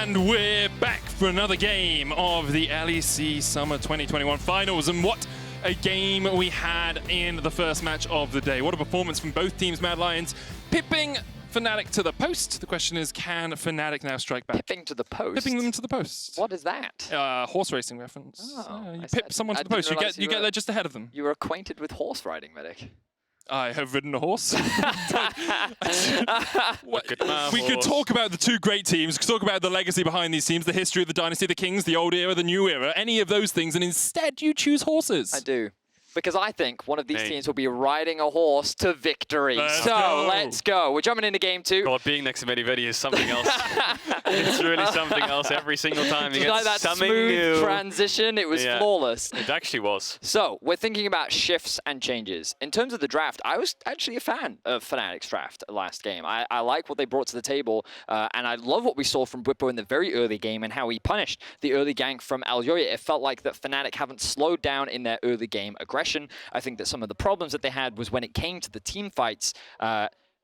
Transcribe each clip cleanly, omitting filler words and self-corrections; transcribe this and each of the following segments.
And we're back for another game of the LEC Summer 2021 Finals. And what a game we had in the first match of the day. What a performance from both teams, Mad Lions, pipping Fnatic to the post. The question is, can Fnatic now strike back? Pipping to the post? Pipping them to the post. What is that? Horse racing reference. Oh, you pip someone to the post, you get there just ahead of them. You were acquainted with horse riding, Medic. I have ridden a horse. We could talk about the two great teams, we could talk about the legacy behind these teams, the history of the dynasty, the kings, the old era, the new era, any of those things, and instead you choose horses. I do. Because I think one of these teams will be riding a horse to victory. Let's go. We're jumping into game 2. God, being next to Vedi is something else. It's really something else every single time. You like that smooth transition, it was flawless. It actually was. So, we're thinking about shifts and changes. In terms of the draft, I was actually a fan of Fnatic's draft last game. I like what they brought to the table, and I love what we saw from Bwipo in the very early game and how he punished the early gank from Elyoya. It felt like that Fnatic haven't slowed down in their early game aggression. I think that some of the problems that they had was when it came to the team fights,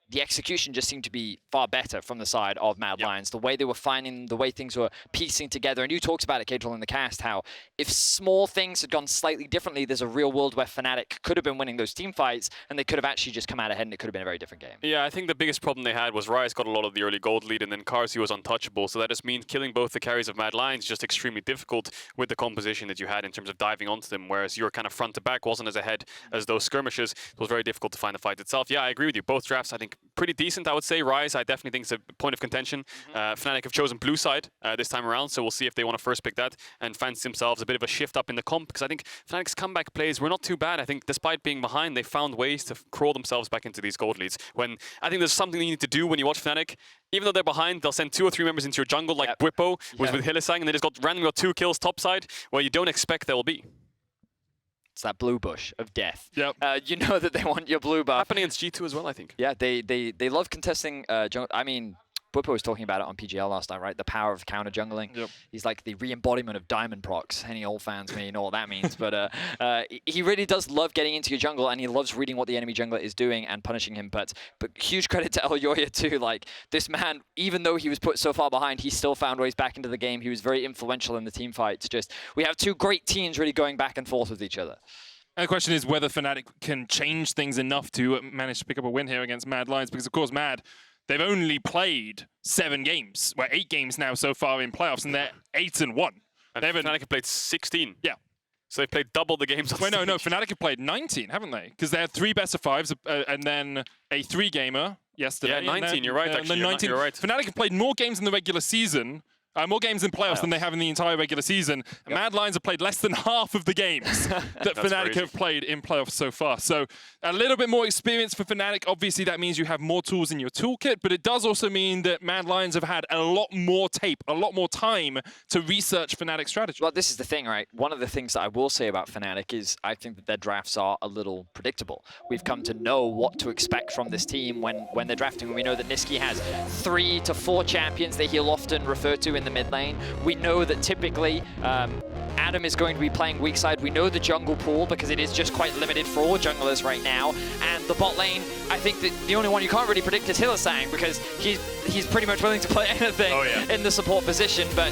the execution just seemed to be far better from the side of Mad Lions. The way they were finding, the way things were piecing together. And you talked about it, Caedrel, in the cast, how if small things had gone slightly differently, there's a real world where Fnatic could have been winning those team fights, and they could have actually just come out ahead, and it could have been a very different game. Yeah, I think the biggest problem they had was Ryze got a lot of the early gold lead, and then Carzzy was untouchable. So that just means killing both the carries of Mad Lions just extremely difficult with the composition that you had in terms of diving onto them, whereas your kind of front to back wasn't as ahead as those skirmishes. It was very difficult to find the fight itself. Yeah, I agree with you. Both drafts, I think, pretty decent, I would say. Ryze, I definitely think is a point of contention. Fnatic have chosen blue side this time around, so we'll see if they want to first pick that and fancy themselves a bit of a shift up in the comp, because I think Fnatic's comeback plays were not too bad. I think despite being behind, they found ways to crawl themselves back into these gold leads. When I think there's something you need to do when you watch Fnatic. Even though they're behind, they'll send 2 or 3 members into your jungle, like Bwipo was with Hylissang, and they just randomly got 2 kills topside, where you don't expect there will be. It's that blue bush of death. Yep. You know that they want your blue buff. Happening against G2 as well, I think. Yeah, they love contesting jungle. I mean, Bwipo was talking about it on PGL last night, right? The power of counter jungling. Yep. He's like the re-embodiment of diamond procs. Any old fans may know what that means. But he really does love getting into your jungle, and he loves reading what the enemy jungler is doing and punishing him. But huge credit to Elyoya too. Like, this man, even though he was put so far behind, he still found ways back into the game. He was very influential in the team fights. Just, we have 2 great teams really going back and forth with each other. And the question is whether Fnatic can change things enough to manage to pick up a win here against Mad Lions, because of course Mad, they've only played 7 games, 8 games now so far in playoffs, and they're 8-1. And Fnatic have played 16. Yeah. So they've played double the games on Well, no, Fnatic have played 19, haven't they? Because they had 3 best of 5s and then a 3-gamer yesterday. Yeah, 19, you're right, actually. You're right. Fnatic have played more games in the regular season, more games in playoffs than they have in the entire regular season. Yep. Mad Lions have played less than half of the games that Fnatic have played in playoffs so far. So a little bit more experience for Fnatic. Obviously, that means you have more tools in your toolkit, but it does also mean that Mad Lions have had a lot more tape, a lot more time to research Fnatic strategy. Well, this is the thing, right? One of the things that I will say about Fnatic is I think that their drafts are a little predictable. We've come to know what to expect from this team when they're drafting. We know that Nisqy has 3 to 4 champions that he'll often refer to in the mid lane. We know that typically Adam is going to be playing weak side. We know the jungle pool because it is just quite limited for all junglers right now. And the bot lane, I think that the only one you can't really predict is Hylissang, because he's pretty much willing to play anything in the support position. But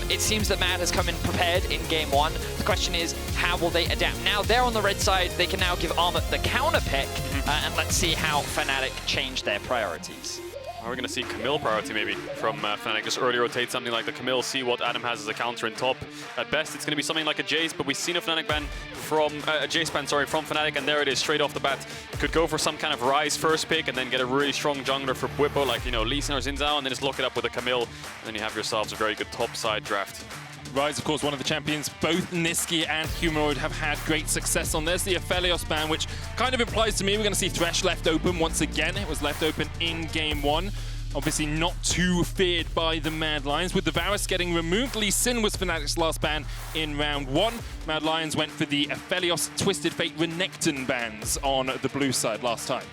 it seems that Mad has come in prepared in game 1. The question is, how will they adapt? Now they're on the red side, they can now give Armut the counter pick, and let's see how Fnatic change their priorities. We're going to see Camille priority maybe from Fnatic. Just early rotate something like the Camille, see what Adam has as a counter in top. At best, it's going to be something like a Jace, but we've seen a Fnatic ban from a Jace ban, sorry, from Fnatic, and there it is straight off the bat. Could go for some kind of Ryze first pick and then get a really strong jungler for Bwipo, like, you know, Lee Sin or Xin Zhao, and then just lock it up with a Camille, and then you have yourselves a very good top side draft. Ryze, of course, one of the champions. Both Nisqy and Humanoid have had great success on this. The Aphelios ban, which kind of implies to me we're going to see Thresh left open once again. It was left open in game 1. Obviously not too feared by the Mad Lions. With the Varus getting removed, Lee Sin was Fnatic's last ban in round 1. Mad Lions went for the Aphelios Twisted Fate Renekton bans on the blue side last time.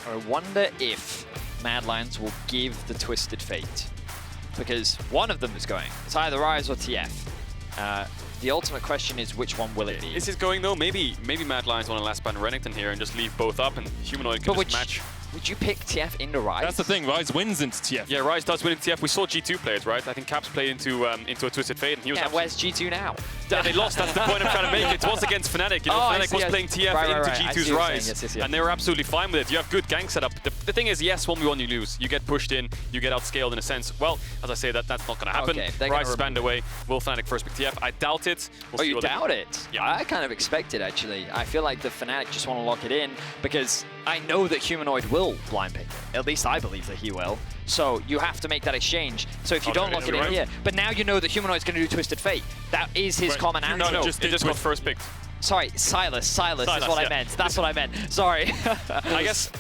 I wonder if Mad Lions will give the Twisted Fate, because one of them is going. It's either Ryze or TF. The ultimate question is, which one will it be? This is going though. Maybe Mad Lions want to last ban Renekton here and just leave both up, and Humanoid can just match. Would you pick TF into Ryze? That's the thing, Ryze wins into TF. Yeah, Ryze does win into TF. We saw G2 play it, right? I think Caps played into a Twisted Fate, and he was where's G2 now? Yeah, they lost. That's the point I'm trying to make. It was against Fnatic. You know, Fnatic was playing TF into G2's Ryze, and they were absolutely fine with it. You have good gank setup. The thing is, yes, 1v1 you lose. You get pushed in, you get outscaled in a sense. Well, as I say, that's not going to happen. Okay, Ryze is banned away. Will Fnatic first pick TF? I doubt it. Oh, you doubt it? Yeah. I kind of expect it, actually. I feel like the Fnatic just want to lock it in because I know that Humanoid will blind pick it. At least I believe that he will. So you have to make that exchange. So if you don't lock it in here, but now you know that Humanoid's going to do Twisted Fate. That is his common answer. No, it just got first picked. Sorry, Sylas is what I meant. That's what I meant. Sorry. I guess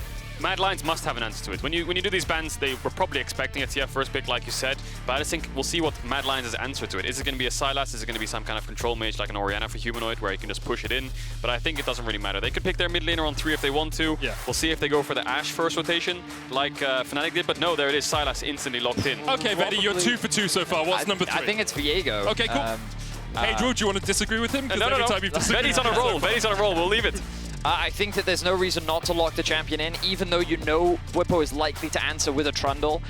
Mad Lions must have an answer to it. When you do these bans, they were probably expecting a TF first pick, like you said, but I just think we'll see what Mad Lions' answer to it. Is it going to be a Sylas? Is it going to be some kind of control mage like an Orianna for Humanoid where you can just push it in? But I think it doesn't really matter. They could pick their mid laner on 3 if they want to. Yeah. We'll see if they go for the Ashe first rotation like Fnatic did, but no, there it is. Sylas instantly locked in. Okay, Vedi, you're 2 for 2 so far. What's number 3? I think it's Viego. Okay, cool. Caedrel, do you want to disagree with him? No. Vedi's on a roll. Vedi's on a roll. We'll leave it. I think that there's no reason not to lock the champion in, even though you know Bwipo is likely to answer with a Trundle.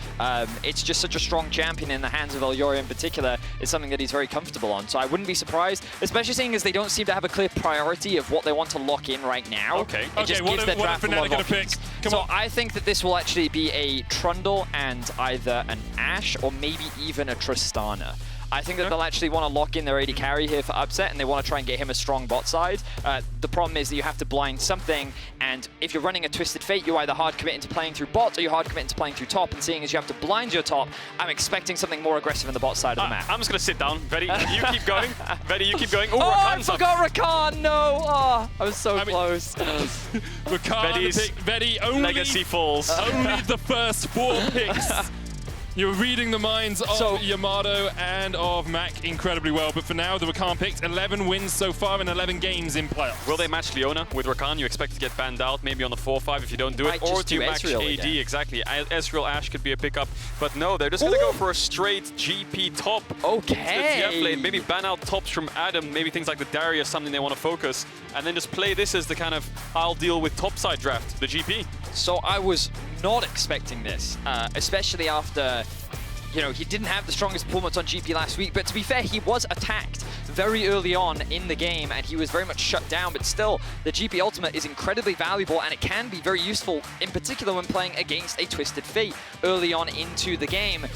It's just such a strong champion in the hands of Elyoya in particular. It's something that he's very comfortable on. So I wouldn't be surprised, especially seeing as they don't seem to have a clear priority of what they want to lock in right now. Okay. It just gives their draft a lot of options. So I think that this will actually be a Trundle and either an Ashe or maybe even a Tristana. I think that they'll actually want to lock in their AD carry here for upset, and they want to try and get him a strong bot side. The problem is that you have to blind something, and if you're running a Twisted Fate, you either hard commit into playing through bot, or you hard commit into playing through top, and seeing as you have to blind your top, I'm expecting something more aggressive in the bot side of the map. I'm just going to sit down. Vedi, you keep going. Vedi, you keep going. Ooh, Oh, I Rakan's forgot Rakan! No! Oh, I was so close. Rakan, Vedi, only Legacy falls. Only the first 4 picks. You're reading the minds of Yamato and of Mac incredibly well, but for now, the Rakan picked 11 wins so far in 11 games in playoffs. Will they match Leona with Rakan? You expect to get banned out, maybe on the 4-5 if you don't do it, or do you match AD? Again. Exactly. Ezreal Ashe could be a pickup, but no, they're just going to go for a straight GP top. Okay. The TF lane, maybe ban out tops from Adam, maybe things like the Darius, something they want to focus, and then just play this as the kind of I'll deal with topside draft, the GP. So I was not expecting this, especially after, you know, he didn't have the strongest performance on GP last week, but to be fair, he was attacked very early on in the game, and he was very much shut down, but still, the GP ultimate is incredibly valuable, and it can be very useful, in particular when playing against a Twisted Fate early on into the game.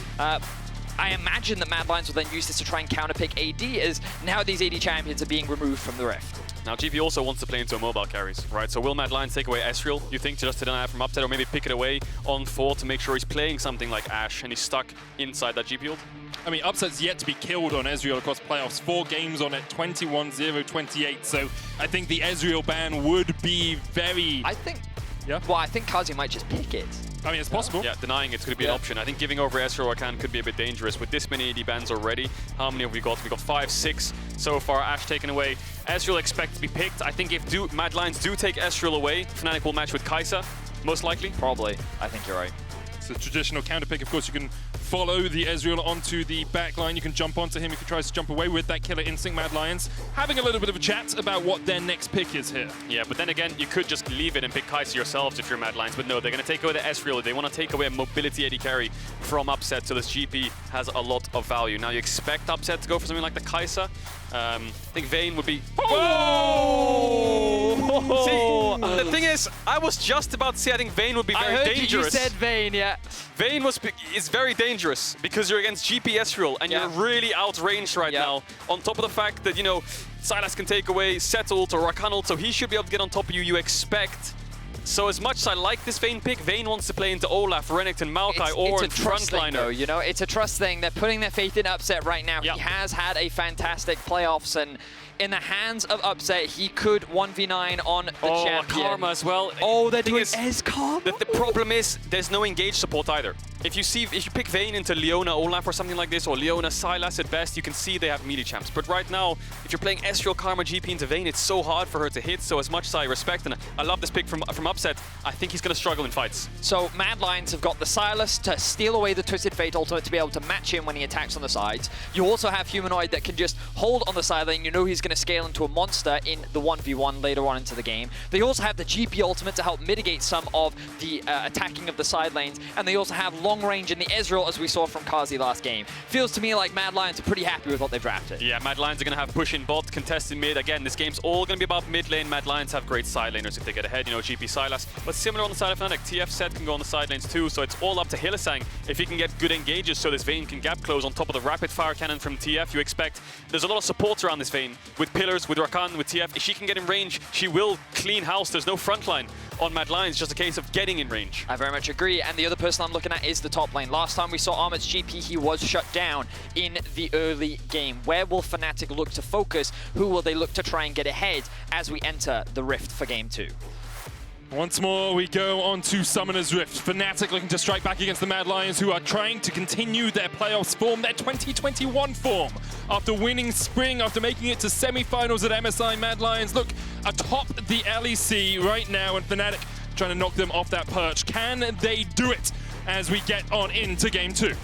I imagine that Mad Lions will then use this to try and counterpick AD, as now these AD champions are being removed from the Rift. Now, GP also wants to play into a mobile carries, right? So will Mad Lions take away Ezreal, you think, to just deny from upset, or maybe pick it away on 4 to make sure he's playing something like Ashe and he's stuck inside that GP ult? I mean, upset's yet to be killed on Ezreal across playoffs. 4 games on it, 21-0-28. So I think the Ezreal ban would be very... I think... Yeah? Well, I think Carzzy might just pick it. I mean, it's possible. Yeah, denying it's going to be an option. I think giving over Ezreal or Rakan could be a bit dangerous. With this many AD bans already, how many have we got? We got 5, 6 so far. Ashe taken away. Ezreal expect to be picked. I think if Mad Lions do take Ezreal away, Fnatic will match with Kaiser, most likely. Probably. I think you're right. It's a traditional counter pick. Of course, you can follow the Ezreal onto the back line. You can jump onto him if he tries to jump away with that killer instinct. Mad Lions having a little bit of a chat about what their next pick is here. Yeah, but then again, you could just leave it and pick Kaiser yourselves if you're Mad Lions. But no, they're going to take away the Ezreal. They want to take away a mobility AD carry from Upset, so this GP has a lot of value. Now, you expect Upset to go for something like the Kaiser. I think Vayne would be... Oh! See, the thing is, I was just about to say I think Vayne would be very dangerous. You said Vayne, yeah. Vayne is very dangerous because you're against GP Ezreal and you're really outranged right now. On top of the fact that, you know, Sylas can take away Sett ult or Rakan ult, so he should be able to get on top of you, you expect. So as much as I like this Vayne pick, Vayne wants to play into Olaf, Renekton, Maokai, or it's a trust frontliner. Thing, though, you know, it's a trust thing. They're putting their faith in Upset right now. He has had a fantastic playoffs, and in the hands of Upset, he could 1v9 on the champion. Karma as well. Oh, they're doing Karma. The problem is there's no engage support either. if you pick Vayne into Leona Olaf or something like this, or Leona Sylas at best, you can see they have melee champs. But right now, if you're playing Ezreal, Karma, GP into Vayne, it's so hard for her to hit. So as much as I respect, and I love this pick from Upset, I think he's going to struggle in fights. So Mad Lions have got the Sylas to steal away the Twisted Fate ultimate to be able to match him when he attacks on the sides. You also have Humanoid that can just hold on the side lane. You know he's going to scale into a monster in the 1v1 later on into the game. They also have the GP ultimate to help mitigate some of the attacking of the side lanes. And they also have long range in the Ezreal, as we saw from Carzzy last game. Feels to me like Mad Lions are pretty happy with what they've drafted. Yeah, Mad Lions are going to have push in bot, contest in mid. Again, this game's all going to be about mid lane. Mad Lions have great side laners if they get ahead, you know, GP Sylas. But similar on the side of Fnatic, TF Sett can go on the side lanes too, so it's all up to Hylissang if he can get good engages so this Vayne can gap close on top of the rapid fire cannon from TF. You expect there's a lot of supports around this Vayne with pillars, with Rakan, with TF. If she can get in range, she will clean house. There's no front line on Mad Lions, just a case of getting in range. I very much agree, and the other person I'm looking at is the top lane. Last time we saw Armut's GP, he was shut down in the early game. Where will Fnatic look to focus? Who will they look to try and get ahead as we enter the Rift for Game 2? Once more, we go on to Summoner's Rift. Fnatic looking to strike back against the Mad Lions, who are trying to continue their playoffs form, their 2021 form. After winning Spring, after making it to semi-finals at MSI, Mad Lions look atop the LEC right now, and Fnatic trying to knock them off that perch. Can they do it as we get on into Game 2?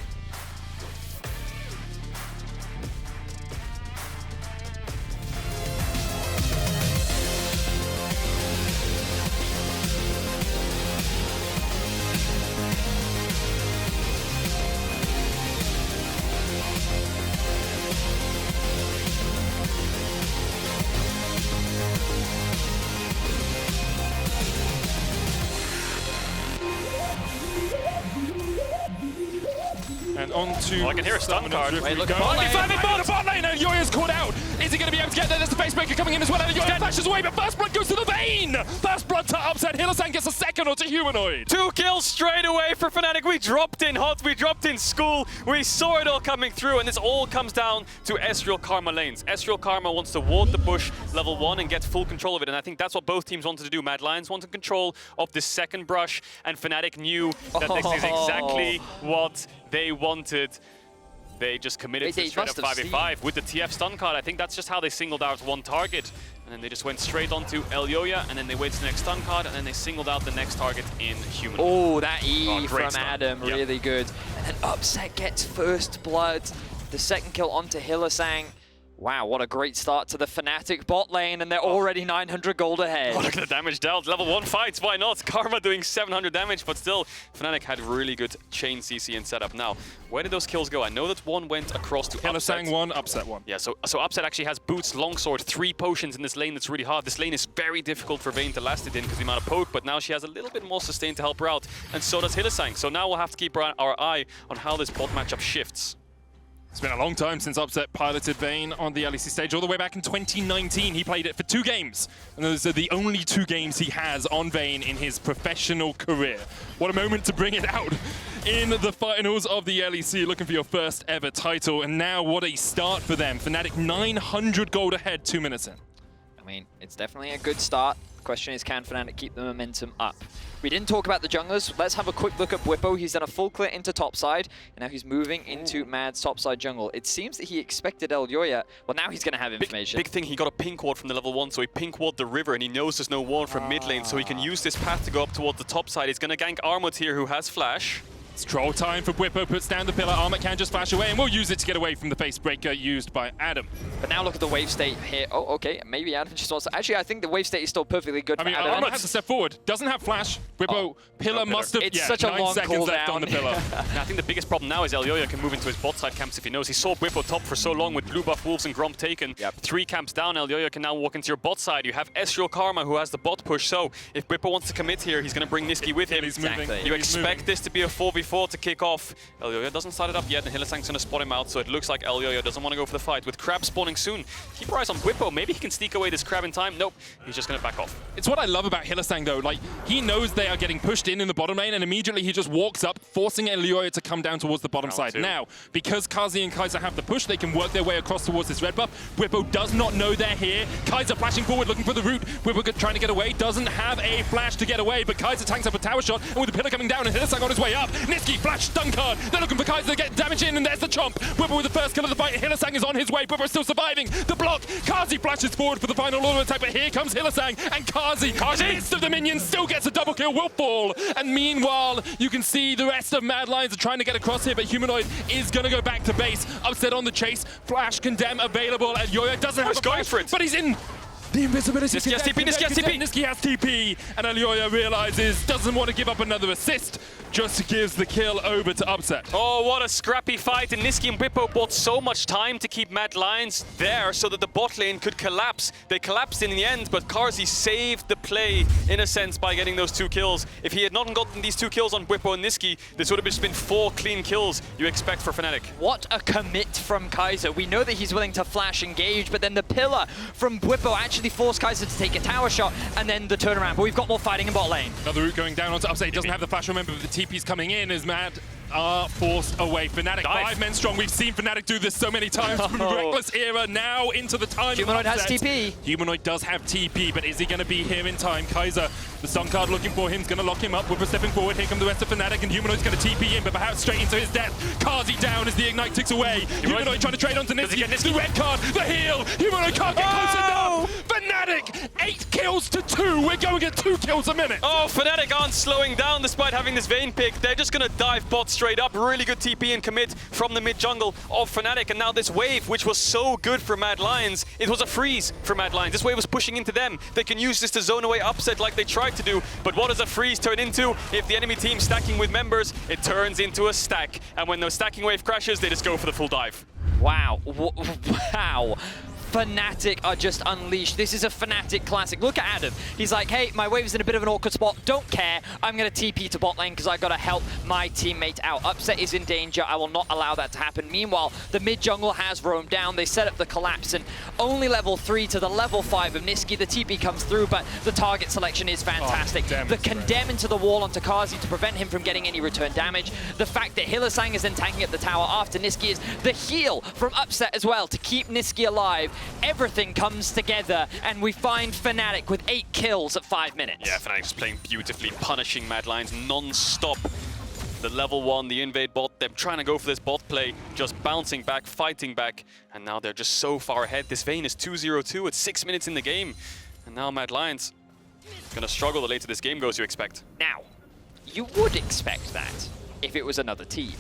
And on to I can hear a stun card. Wait, look go. at bot lane. The bot lane, and Elyoya's caught out. Is he going to be able to get there? There's the face breaker coming in as well. Elyoya flashes away, but first blood goes to the Vayne. First blood to Upset. Hylissang gets a second onto Humanoid. 2 kills straight away for Fnatic. We dropped in hot, we dropped in school. We saw it all coming through, and this all comes down to Ezreal Karma lanes. Ezreal Karma wants to ward the bush level 1 and get full control of it, and I think that's what both teams wanted to do. Mad Lions wanted control of this second brush, and Fnatic knew that this is exactly what they wanted. They just committed to straight up 5v5 with the TF stun card. I think that's just how they singled out one target. And then they just went straight onto Elyoya, and then they waited the next stun card, and then they singled out the next target in Humanoid. Oh, that E from stun. Adam, Yep. really good. And then Upset gets first blood. The second kill onto Hylissang. Wow, what a great start to the Fnatic bot lane, and they're already 900 gold ahead. Oh, look at the damage dealt. Level 1 fights, why not? Karma doing 700 damage, but still, Fnatic had really good chain CC and setup. Now, where did those kills go? I know that one went across to Upset. Hylissang 1, Upset 1. Yeah, so Upset actually has boots, longsword, 3 potions in this lane that's really hard. This lane is very difficult for Vayne to last it in because of the amount of poke, but now she has a little bit more sustain to help her out, and so does Hylissang. So now we'll have to keep our eye on how this bot matchup shifts. It's been a long time since Upset piloted Vayne on the LEC stage. All the way back in 2019, he played it for 2 games. And those are the only 2 games he has on Vayne in his professional career. What a moment to bring it out in the finals of the LEC, looking for your first ever title. And now what a start for them. Fnatic 900 gold ahead, 2 minutes in. I mean, it's definitely a good start. The question is, can Fnatic keep the momentum up? We didn't talk about the junglers. Let's have a quick look at Bwipo. He's done a full clear into topside, and now he's moving into Mad's topside jungle. It seems that he expected Elyoya. Well, now he's going to have information. Big thing, he got a pink ward from the level 1, so he pink ward the river, and he knows there's no ward from mid lane, so he can use this path to go up towards the top side. He's going to gank Armut here, who has flash. It's troll time for Bwipo, puts down the pillar. Armut can just flash away, and we'll use it to get away from the face breaker used by Adam. But now look at the wave state here. Oh, okay, maybe Adam just wants to... Actually, I think the wave state is still perfectly good for Adam. Armut has to step forward. Doesn't have flash. Bwipo, pillar must have... It's such a 9 long seconds left on the pillar. I think the biggest problem now is Elyoya can move into his bot side camps if he knows. He saw Bwipo top for so long with blue buff wolves and Gromp taken. Yep. 3 camps down, Elyoya can now walk into your bot side. You have Ezreal Karma, who has the bot push, so if Bwipo wants to commit here, he's going to bring Nisqy with him. He's moving. Exactly. You expect this to be a 4v4 to kick off. Elyoya doesn't start it up yet, and Hylissang's going to spot him out, so it looks like Elyoya doesn't want to go for the fight. With Crab spawning soon, keep your eyes on Bwipo. Maybe he can sneak away this Crab in time. Nope, he's just going to back off. It's what I love about Hylissang, though. Like, he knows they are getting pushed in the bottom lane, and immediately he just walks up, forcing Elyoya to come down towards the bottom side. 2. Now, because Carzzy and Kaiser have the push, they can work their way across towards this red buff. Bwipo does not know they're here. Kaiser flashing forward, looking for the root. Bwipo trying to get away, doesn't have a flash to get away, but Kaiser tanks up a tower shot, and with the pillar coming down, and Hylissang on his way up. Nisqy, flash, stun card. They're looking for Kaiser to get damage in, and there's the chomp. Bwipo with the first kill of the fight. Hylissang is on his way. Bwipo still surviving. The block. Carzzy flashes forward for the final auto attack, but here comes Hylissang, and Carzzy, in the midst of the minions, still gets a double kill, will fall. And meanwhile, you can see the rest of Mad Lions are trying to get across here, but Humanoid is going to go back to base. Upset on the chase. Flash condemn available. Elyoya doesn't have a going flash, for it. but he's in. The invisibility. Nisqy has TP, Nisqy has TP. Nisqy has TP, and Elyoya realizes doesn't want to give up another assist, just gives the kill over to Upset. Oh, what a scrappy fight, and Nisqy and Bwipo bought so much time to keep Mad Lions there so that the bot lane could collapse. They collapsed in the end, but Carzzy saved the play, in a sense, by getting those 2 kills. If he had not gotten these 2 kills on Bwipo and Nisqy, this would have just been 4 clean kills you expect for Fnatic. What a commit from Kaiser. We know that he's willing to flash engage, but then the pillar from Bwipo actually forced Kaiser to take a tower shot, and then the turnaround. But we've got more fighting in bot lane. Another route going down onto Upset. He doesn't have the flash, remember, but the TP's coming in as Mad are forced away. Fnatic, 5 men strong. We've seen Fnatic do this so many times from Reckless era now into the time. Humanoid has TP. Humanoid does have TP, but is he going to be here in time? Kaiser, the stun card looking for him, is going to lock him up. We're stepping forward. Here come the rest of Fnatic, and Humanoid's going to TP in, but perhaps straight into his death. Carzzy down as the ignite ticks away. Humanoid trying to trade onto Nisqy. The red card, the heal. Humanoid can't get close enough. Fnatic, 8 kills to 2. We're going at 2 kills a minute. Oh, Fnatic aren't slowing down despite having this Vayne pick. They're just going to dive bot straight up. Really good TP and commit from the mid jungle of Fnatic, and now this wave, which was so good for Mad Lions, it was a freeze for Mad Lions. This wave was pushing into them. They can use this to zone away Upset like they tried to do, but what does a freeze turn into? If the enemy team's stacking with members, it turns into a stack, and when the stacking wave crashes, they just go for the full dive. Wow. Wow. Fnatic are just unleashed. This is a Fnatic classic. Look at Adam. He's like, hey, my wave's in a bit of an awkward spot. Don't care. I'm going to TP to bot lane because I've got to help my teammate out. Upset is in danger. I will not allow that to happen. Meanwhile, the mid jungle has roamed down. They set up the collapse, and only level 3 to the level 5 of Nisqy. The TP comes through, but the target selection is fantastic. The condemn into the wall onto Carzzy to prevent him from getting any return damage. The fact that Hylissang is then tanking up the tower after Nisqy is the heal from Upset as well to keep Nisqy alive. Everything comes together, and we find Fnatic with 8 kills at 5 minutes. Yeah, Fnatic's playing beautifully, punishing Mad Lions non-stop. The level 1, the invade bot, they're trying to go for this bot play, just bouncing back, fighting back, and now they're just so far ahead. This Vayne is 2-0-2 at 6 minutes in the game, and now Mad Lions gonna struggle the later this game goes, you expect. Now, you would expect that if it was another team.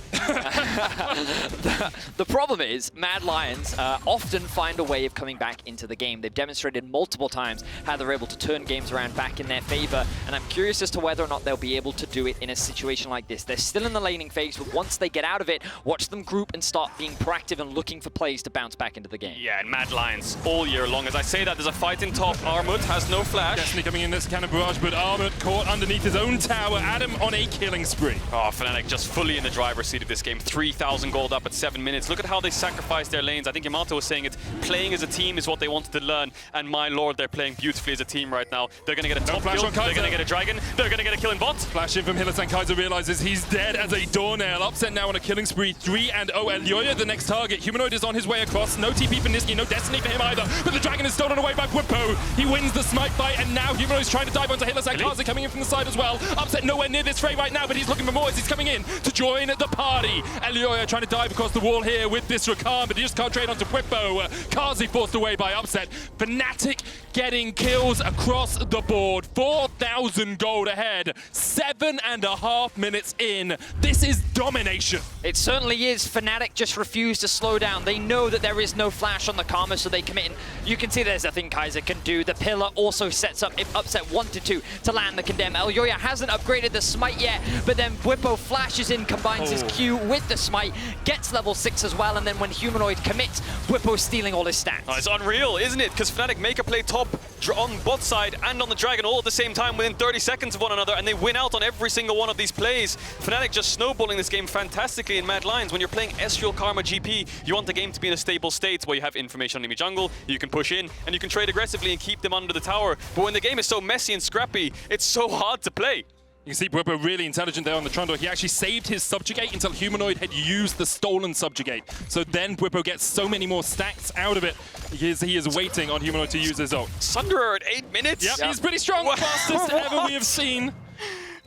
The problem is Mad Lions often find a way of coming back into the game. They've demonstrated multiple times how they're able to turn games around back in their favor, and I'm curious as to whether or not they'll be able to do it in a situation like this. They're still in the laning phase, but once they get out of it, watch them group and start being proactive and looking for plays to bounce back into the game. Yeah, and Mad Lions all year long. As I say that, there's a fight in top. Armut has no flash. Destiny coming in this cannon barrage, but Armut caught underneath his own tower. Adam on a killing spree. Oh, Fnatic just fully in the driver's seat of this game. 3,000 gold up at 7 minutes. Look at how they sacrificed their lanes. I think Yamato was saying it. Playing as a team is what they wanted to learn. And my lord, they're playing beautifully as a team right now. They're going to get a top kill. They're going to get a dragon. They're going to get a kill in bot. Flash in from Hylissang. Kaiser realizes he's dead as a doornail. Upset now on a killing spree. 3-0. Elyoya, the next target. Humanoid is on his way across. No TP for Nisqy. No Destiny for him either. But the dragon is stolen away by Bwipo. He wins the smite fight. And now Humanoid is trying to dive onto Hylissang. Carzzy coming in from the side as well. Upset nowhere near this fray right now, but he's looking for more as he's coming in to join the party. Elyoya trying to dive across the wall here with this Rakan, but he just can't trade onto Bwipo. Carzzy forced away by Upset. Fnatic getting kills across the board. 4,000 gold ahead. 7.5 minutes in. This is domination. It certainly is. Fnatic just refuse to slow down. They know that there is no flash on the Karma, so they commit in. You can see there's nothing Kaiser can do. The pillar also sets up, if Upset wanted to land the condemn. Elyoya hasn't upgraded the smite yet, but then Bwipo flashes in, combines his Q with the smite, gets level 6 as well, and then when Humanoid commits, Bwipo's stealing all his stats. Oh, it's unreal, isn't it? Because Fnatic make a play top on bot side and on the dragon all at the same time within 30 seconds of one another, and they win out on every single one of these plays. Fnatic just snowballing this game fantastically in Mad Lions. When you're playing Ezreal Karma GP, you want the game to be in a stable state where you have information on enemy jungle, you can push in, and you can trade aggressively and keep them under the tower. But when the game is so messy and scrappy, it's so hard to play. You can see Bwipo really intelligent there on the Trundle. He actually saved his Subjugate until Humanoid had used the stolen Subjugate. So then Bwipo gets so many more stacks out of it. He is waiting on Humanoid to use his ult. Sunderer at 8 minutes? Yep, he's pretty strong. Fastest ever we have seen.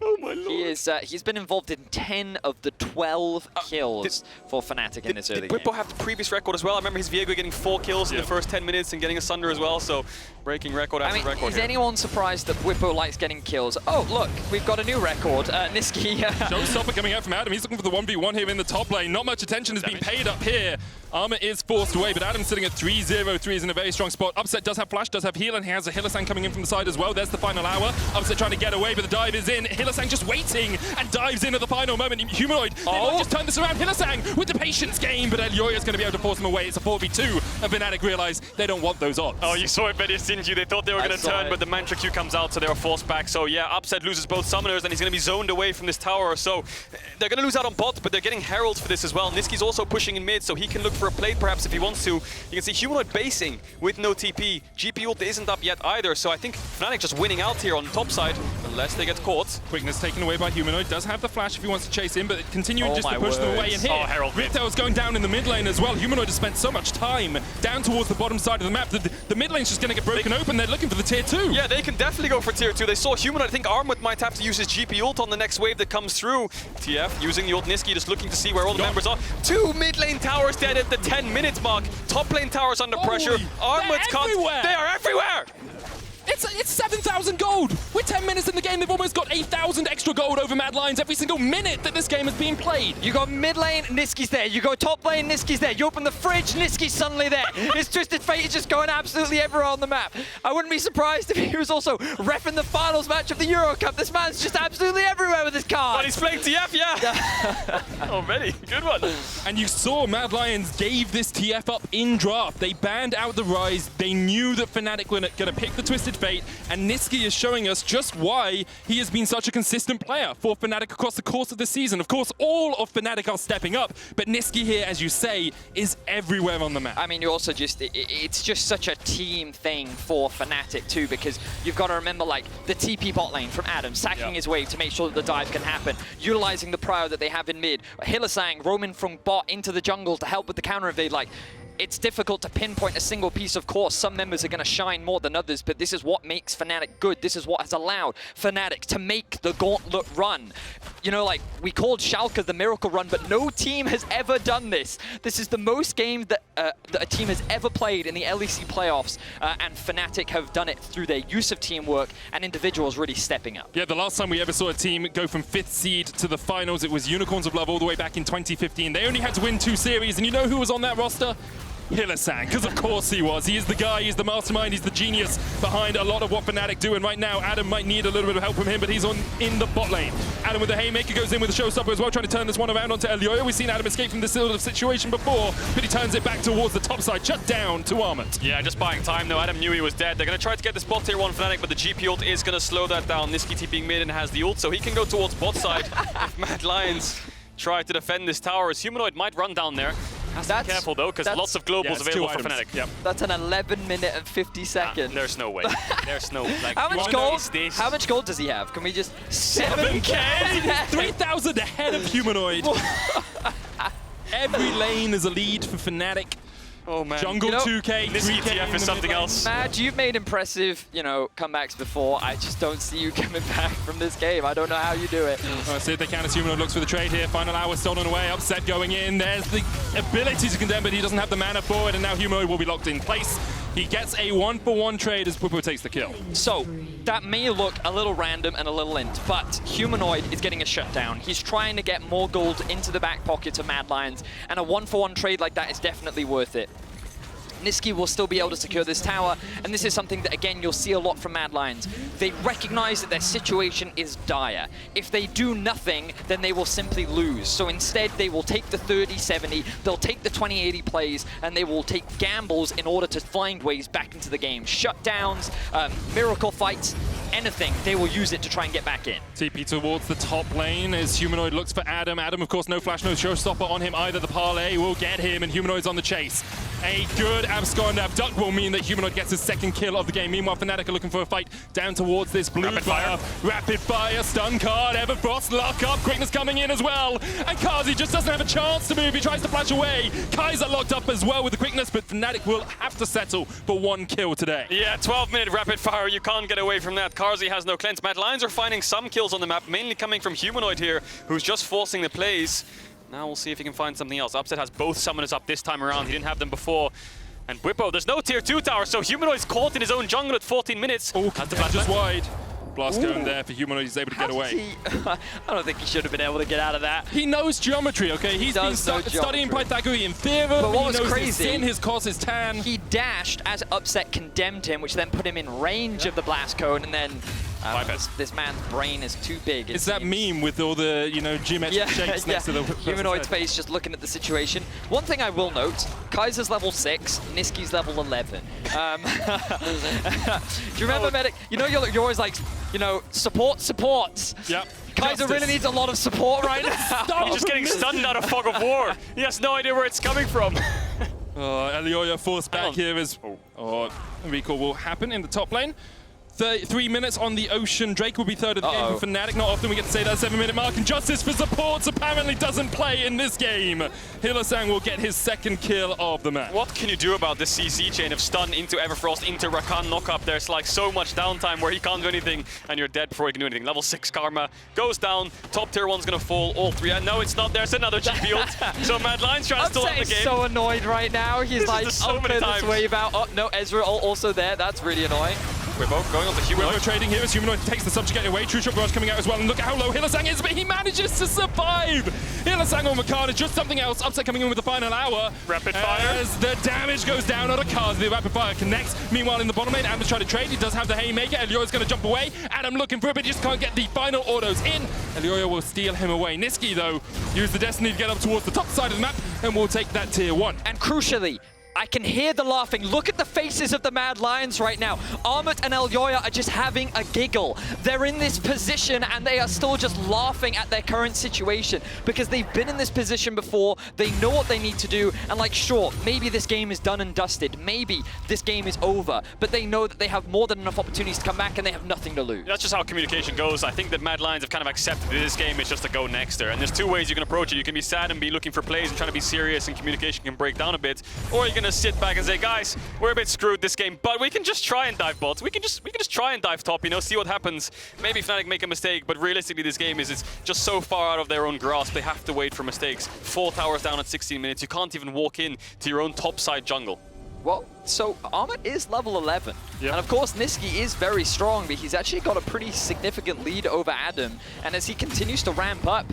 Oh my lord. He is, he's been involved in 10 of the 12 kills for Fnatic in this early game. Did Bwipo have the previous record as well? I remember his Viego getting 4 kills in the first 10 minutes and getting a Sunder as well, so breaking record after record is here. anyone surprised that Bwipo likes getting kills? Oh, look, we've got a new record. Nisqy. Showstopper coming out from Adam. He's looking for the 1v1 here in the top lane. Not much attention is being paid up here. Armut is forced away, but Adam's sitting at 3-0-3 is in a very strong spot. Upset does have flash, does have heal, and he has a Hylissang coming in from the side as well. There's the final hour. Upset trying to get away, but the dive is in. Hylissang just waiting and dives in at the final moment. Humanoid, they might just turn this around. Hylissang with the patience game, but Elyoya is going to be able to force him away. It's a 4v2, and Fnatic realize they don't want those odds. Oh, you saw it, Vedius, didn't you? They thought they were going to turn, but the Mantra Q comes out, so they were forced back. So yeah, Upset loses both summoners, and he's going to be zoned away from this tower. So they're going to lose out on bot, but they're getting heralds for this as well. Nisqy's also pushing in mid, so he can look for a plate perhaps if he wants to. You can see Humanoid basing with no TP. GP ult isn't up yet either, so I think Fnatic just winning out here on the top side, unless they get caught. Quickness taken away by Humanoid. Does have the flash if he wants to chase in, but continuing just to push them away. And here, Herald Riptail's going down in the mid lane as well. Humanoid has spent so much time down towards the bottom side of the map that the mid lane's just going to get broken open. They're looking for the tier 2. Yeah, they can definitely go for tier 2. They saw Humanoid. I think Armut might have to use his GP ult on the next wave that comes through. TF using the ult Nisqy, just looking to see where all the members are. 2 mid lane towers dead at the 10-minute mark. Top lane towers under pressure. Armut's everywhere. They are everywhere! It's 7,000 gold. With 10 minutes in the game, they've almost got 8,000 extra gold over MAD Lions every single minute that this game has been played. You got mid lane, Nisqy's there. You go top lane, Nisqy's there. You open the fridge, Nisqy's suddenly there. His Twisted Fate is just going absolutely everywhere on the map. I wouldn't be surprised if he was also reffing the finals match of the Euro Cup. This man's just absolutely everywhere with his card. But he's playing TF, yeah. Already, good one. And you saw MAD Lions gave this TF up in draft. They banned out the Rise. They knew that Fnatic were going to pick the Twisted Fate, and Nisqy is showing us just why he has been such a consistent player for Fnatic across the course of the season. Of course, all of Fnatic are stepping up, but Nisqy here, as you say, is everywhere on the map. I mean, you also just, it's just such a team thing for Fnatic too, because you've got to remember, like, the TP bot lane from Adam, sacking his wave to make sure that the dive can happen, utilizing the prio that they have in mid, Hylissang roaming from bot into the jungle to help with the counter evade. Like, it's difficult to pinpoint a single piece. Of course, some members are going to shine more than others, but this is what makes Fnatic good. This is what has allowed Fnatic to make the gauntlet run. You know, like, we called Schalke the miracle run, but no team has ever done this. This is the most games that, that a team has ever played in the LEC playoffs, and Fnatic have done it through their use of teamwork and individuals really stepping up. Yeah, the last time we ever saw a team go from 5th seed to the finals, it was Unicorns of Love all the way back in 2015. They only had to win 2 series, and you know who was on that roster? Hylissang, because of course he was. He is the guy, he's the mastermind, he's the genius behind a lot of what Fnatic do, and right now Adam might need a little bit of help from him, but he's in the bot lane. Adam with the Haymaker goes in with the Showstopper as well, trying to turn this one around onto Elyoya. We've seen Adam escape from this sort of situation before, but he turns it back towards the top side, shut down to Armut. Yeah, just buying time though. Adam knew he was dead. They're going to try to get this bot tier 1 Fnatic, but the GP ult is going to slow that down. Nisqy TPing mid and has the ult, so he can go towards bot side if MAD Lions try to defend this tower. As Humanoid might run down there. Has to be careful though, because lots of globals available for Fnatic. Yep. That's an 11 minute and 50 seconds. There's no way. There's no, like, how much gold? How much gold does he have? Can we just 7K? 3,000 ahead of Humanoid. Every lane is a lead for Fnatic. Oh man. Jungle 2K, this 3K ETF is something else. Mad, you've made impressive, you know, comebacks before. I just don't see you coming back from this game. I don't know how you do it. See if they can as Humanoid looks for the trade here. Final hour stolen away. Upset going in. There's the ability to condemn, but he doesn't have the mana for it, and now Humanoid will be locked in place. He gets a 1-for-1 trade as Bwipo takes the kill. So, that may look a little random and a little int, but Humanoid is getting a shutdown. He's trying to get more gold into the back pockets of MAD Lions, and a 1-for-1 trade like that is definitely worth it. Nisqy will still be able to secure this tower, and this is something that, again, you'll see a lot from MAD Lions. They recognize that their situation is dire. If they do nothing, then they will simply lose. So instead, they will take the 30-70, they'll take the 20-80 plays, and they will take gambles in order to find ways back into the game. Shutdowns, miracle fights, anything, they will use it to try and get back in. TP towards the top lane as Humanoid looks for Adam. Adam, of course, no flash, no showstopper on him either. The parlay will get him, and Humanoid's on the chase. A good abscond abduct will mean that Humanoid gets his second kill of the game. Meanwhile, Fnatic are looking for a fight down towards this blue buff. Rapid fire, stun card, Everfrost, lock up, quickness coming in as well. And Carzzy just doesn't have a chance to move. He tries to flash away. Kaiser locked up as well with the quickness, but Fnatic will have to settle for one kill today. Yeah, 12-minute rapid fire. You can't get away from that. Carzzy has no cleanse. MAD Lions are finding some kills on the map, mainly coming from Humanoid here, who's just forcing the plays. Now we'll see if he can find something else. Upset has both summoners up this time around. He didn't have them before. And Bwipo, there's no tier 2 tower, so Humanoid's caught in his own jungle at 14 minutes. Oh, just wide. Blast going there for Humanoid, he's able to get away. I don't think he should have been able to get out of that. He knows geometry, okay? He's been studying Pythagorean theorem. But what was knows crazy, his sin, his cause, his tan. He dashed as Upset condemned him, which then put him in range of the blast cone, and then this man's brain is too big. It's that meme with all the, geometric shapes next to the Humanoid's face just looking at the situation. One thing I will note, Kaiser's level 6, Nisqy's level 11. Do you remember, Medic? You're always like, supports. Yep. Kaiser really needs a lot of support right now. He's just getting stunned out of fog of war. He has no idea where it's coming from. Elyoya forced back here as recall will happen in the top lane. 3 minutes on the Ocean. Drake will be third of the game for Fnatic. Not often we get to say that 7-minute mark. And Justice for supports apparently doesn't play in this game. Hylissang will get his second kill of the match. What can you do about this CC chain of stun into Everfrost, into Rakan knock-up? There's like so much downtime where he can't do anything and you're dead before he can do anything. Level 6 Karma goes down. Top tier 1's gonna fall, all 3. And no, it's not. There's another GP ult. So MAD Lions trying to still have the game. So annoyed right now. He's like, so many times. This wave out. Oh, no, Ezreal also there. That's really annoying. We're both going on the Humanoid. We're trading here as Humanoid takes the subjugate away. True Shot Barrage coming out as well. And look at how low Hylissang is, but he manages to survive. Hylissang on Rakan is just something else. Upset coming in with the final hour. Rapid fire. As the damage goes down on a Carzzy. The rapid fire connects. Meanwhile, in the bottom lane, Adam's trying to trade. He does have the Haymaker. Elyoya's going to jump away. Adam looking for it, but just can't get the final autos in. Elyoya will steal him away. Nisqy, though, use the Destiny to get up towards the top side of the map, and will take that tier 1. And crucially, I can hear the laughing. Look at the faces of the MAD Lions right now. Armut and Elyoya are just having a giggle. They're in this position and they are still just laughing at their current situation because they've been in this position before. They know what they need to do. And like, sure, maybe this game is done and dusted. Maybe this game is over. But they know that they have more than enough opportunities to come back and they have nothing to lose. That's just how communication goes. I think that MAD Lions have kind of accepted that this game is just a go nexter. And there's 2 ways you can approach it. You can be sad and be looking for plays and trying to be serious and communication can break down a bit. Or you can sit back and say, guys, we're a bit screwed this game, but we can just try and dive bots. We can just try and dive top, see what happens. Maybe Fnatic make a mistake, but realistically this game is just so far out of their own grasp. They have to wait for mistakes. 4 towers down at 16 minutes. You can't even walk in to your own top side jungle. Well, so Armut is level 11. Yep. And of course, Nisqy is very strong, but he's actually got a pretty significant lead over Adam. And as he continues to ramp up,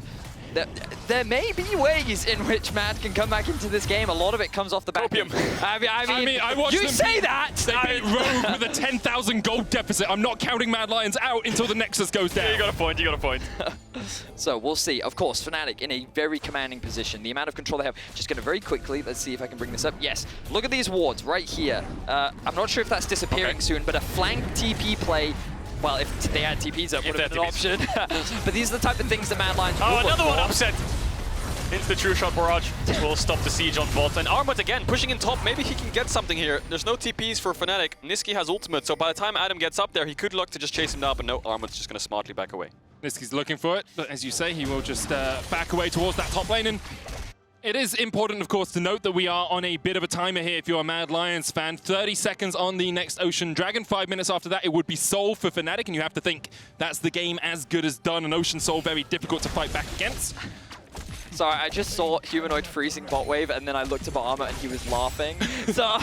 there may be ways in which MAD can come back into this game. A lot of it comes off the back. I watched you them say that! They beat Rogue with a 10,000 gold deficit. I'm not counting MAD Lions out until the Nexus goes down. Yeah, you got a point, you got a point. So we'll see. Of course, Fnatic in a very commanding position. The amount of control they have. Just going to very quickly, let's see if I can bring this up. Yes, look at these wards right here. I'm not sure if that's disappearing soon, but a flank TP play. Well, if they had TPs, that would have been an option. But these are the type of things that MAD Lions will another one Upset! Into the True Shot Barrage will stop the siege on bot. And Armut again, pushing in top. Maybe he can get something here. There's no TPs for Fnatic. Nisqy has ultimate, so by the time Adam gets up there, he could look to just chase him down, but no, Armut's just going to smartly back away. Nisqy's looking for it, but as you say, he will just back away towards that top lane. And it is important, of course, to note that we are on a bit of a timer here if you're a MAD Lions fan. 30 seconds on the next Ocean Dragon. 5 minutes after that, it would be Soul for Fnatic, and you have to think that's the game as good as done. And Ocean Soul very difficult to fight back against. Sorry, I just saw Humanoid freezing bot wave, and then I looked at Armut and he was laughing. So,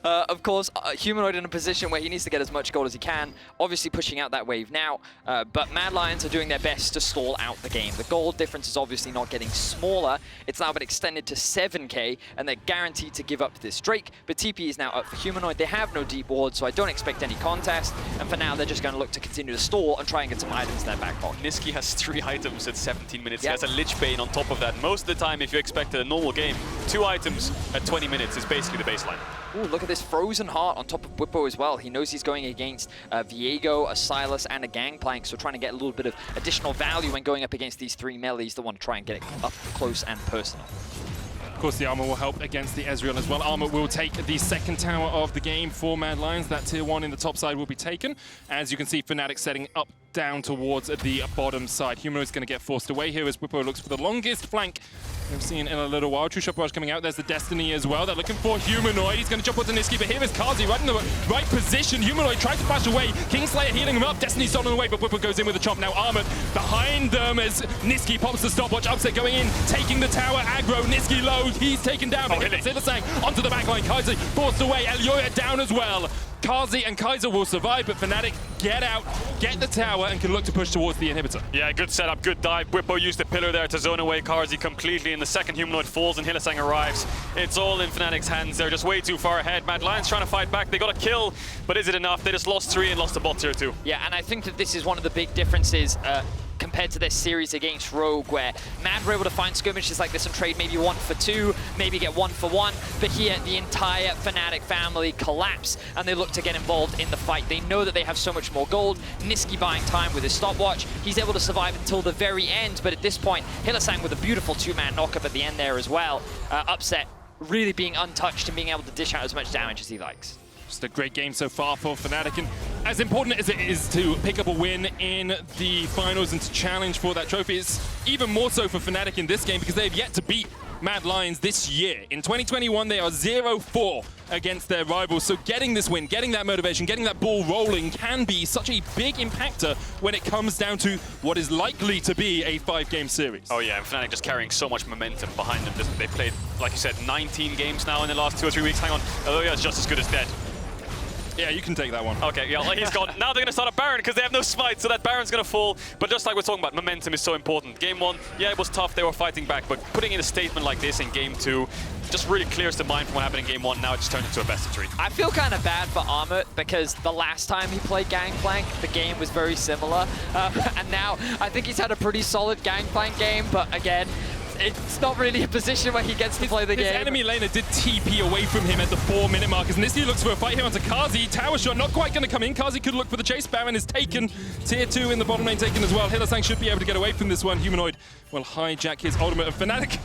of course, Humanoid in a position where he needs to get as much gold as he can, obviously pushing out that wave now, but MAD Lions are doing their best to stall out the game. The gold difference is obviously not getting smaller. It's now been extended to 7k, and they're guaranteed to give up this Drake, but TP is now up for Humanoid. They have no deep ward, so I don't expect any contest, and for now, they're just going to look to continue to stall and try and get some items in their back pocket. Nisqy has 3 items at 17 minutes. Yep. He has a Lich Bane on top of that. Most of the time, if you expect a normal game, 2 items at 20 minutes is basically the baseline. Ooh, look at this Frozen Heart on top of Bwipo as well. He knows he's going against Viego, a Sylas, and a Gangplank, so trying to get a little bit of additional value when going up against these 3 melees that want to try and get it up close and personal. course, the Armut will help against the Ezreal as well. Armut will take the second tower of the game for Mad Lions. That tier 1 in the top side will be taken. As you can see, Fnatic setting up down towards the bottom side. Humanoid's going to get forced away here as Bwipo looks for the longest flank we've seen in a little while. True Shot Barrage coming out. There's the Destiny as well. They're looking for Humanoid. He's going to jump onto Nisqy, but here is Carzzy right in the right position. Humanoid tries to flash away. Kingslayer healing him up. Destiny's stolen away, but Bwipo goes in with a chomp. Now Armut behind them as Nisqy pops the stopwatch. Upset going in, taking the tower. Aggro. Nisqy low. He's taken down. Hylissang onto the backline. Kaiser forced away. Elyoya down as well. Carzzy and Kaiser will survive, but Fnatic get out, get the tower, and can look to push towards the inhibitor. Yeah, good setup, good dive. Bwipo used the pillar there to zone away Carzzy completely, and the second Humanoid falls and Hylissang arrives. It's all in Fnatic's hands. They're just way too far ahead. Mad Lions trying to fight back. They got a kill, but is it enough? They just lost 3 and lost the bot tier 2. Yeah, and I think that this is one of the big differences compared to their series against Rogue, where Mad were able to find skirmishes like this and trade maybe 1 for 2, maybe get 1 for 1, but here the entire Fnatic family collapse and they look to get involved in the fight. They know that they have so much more gold. Nisqy buying time with his stopwatch. He's able to survive until the very end, but at this point, Hylissang with a beautiful 2-man knockup at the end there as well. Upset really being untouched and being able to dish out as much damage as he likes. Just a great game so far for Fnatic, and as important as it is to pick up a win in the finals and to challenge for that trophy, it's even more so for Fnatic in this game because they have yet to beat Mad Lions this year. In 2021, they are 0-4 against their rivals, so getting this win, getting that motivation, getting that ball rolling can be such a big impactor when it comes down to what is likely to be a 5-game series. Oh yeah, and Fnatic just carrying so much momentum behind them. They played, like you said, 19 games now in the last 2 or 3 weeks. Hang on, Elyoya is just as good as dead. Yeah, you can take that one. Okay, yeah, he's gone. Now they're going to start a Baron because they have no smite, so that Baron's going to fall. But just like we're talking about, momentum is so important. Game 1, yeah, it was tough. They were fighting back, but putting in a statement like this in Game 2 just really clears the mind from what happened in Game 1. Now it just turned into a best of 3. I feel kind of bad for Armut because the last time he played Gangplank, the game was very similar. And now I think he's had a pretty solid Gangplank game, but again, it's not really a position where he gets to play the game. His enemy laner did TP away from him at the 4-minute mark as Nisqy looks for a fight here onto Carzzy. Tower shot not quite going to come in. Carzzy could look for the chase. Baron is taken. Tier 2 in the bottom lane taken as well. Hylissang should be able to get away from this one. Humanoid will hijack his ultimate of Fnatic.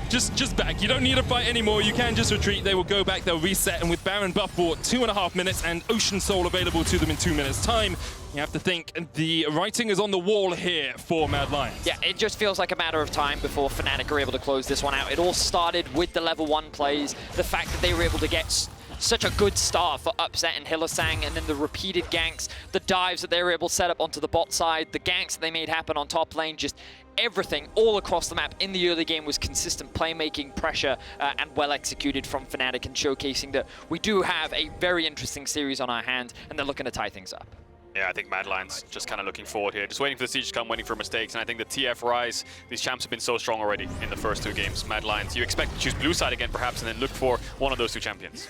Just back. You don't need to fight anymore. You can just retreat. They will go back. They'll reset. And with Baron buff for 2.5 minutes and Ocean Soul available to them in 2 minutes' time, you have to think the writing is on the wall here for Mad Lions. Yeah, it just feels like a matter of time before Fnatic are able to close this one out. It all started with the level 1 plays, the fact that they were able to get such a good start for Upset and Hylissang, and then the repeated ganks, the dives that they were able to set up onto the bot side, the ganks that they made happen on top lane, just everything all across the map in the early game was consistent playmaking, pressure, and well executed from Fnatic, and showcasing that we do have a very interesting series on our hands, and they're looking to tie things up. Yeah, I think Mad Lions just kind of looking forward here, just waiting for the siege to come, waiting for mistakes, and I think the TF rise, these champs have been so strong already in the first 2 games. Mad Lions, you expect to choose blue side again perhaps, and then look for one of those 2 champions.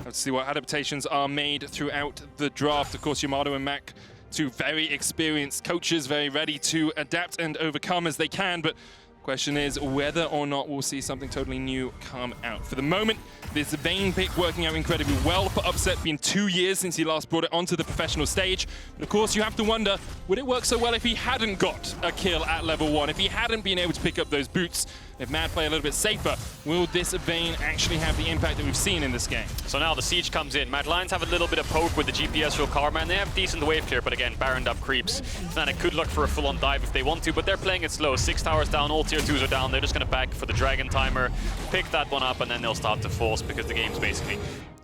Let's see what adaptations are made throughout the draft. Of course, Yamato and Mac, 2 very experienced coaches, very ready to adapt and overcome as they can, but question is whether or not we'll see something totally new come out. For the moment, this Vayne pick working out incredibly well for Upset. Been 2 years since he last brought it onto the professional stage. But of course, you have to wonder, would it work so well if he hadn't got a kill at level 1? If he hadn't been able to pick up those boots? If Mad play a little bit safer, will this Vayne actually have the impact that we've seen in this game? So now the siege comes in. Mad Lions have a little bit of poke with the GPS real Karma, and they have decent wave clear, but again, Baroned up creeps. Fnatic could look for a full-on dive if they want to, but they're playing it slow. 6 towers down, all tier 2s are down. They're just going to back for the Dragon Timer, pick that one up, and then they'll start to force because the game's basically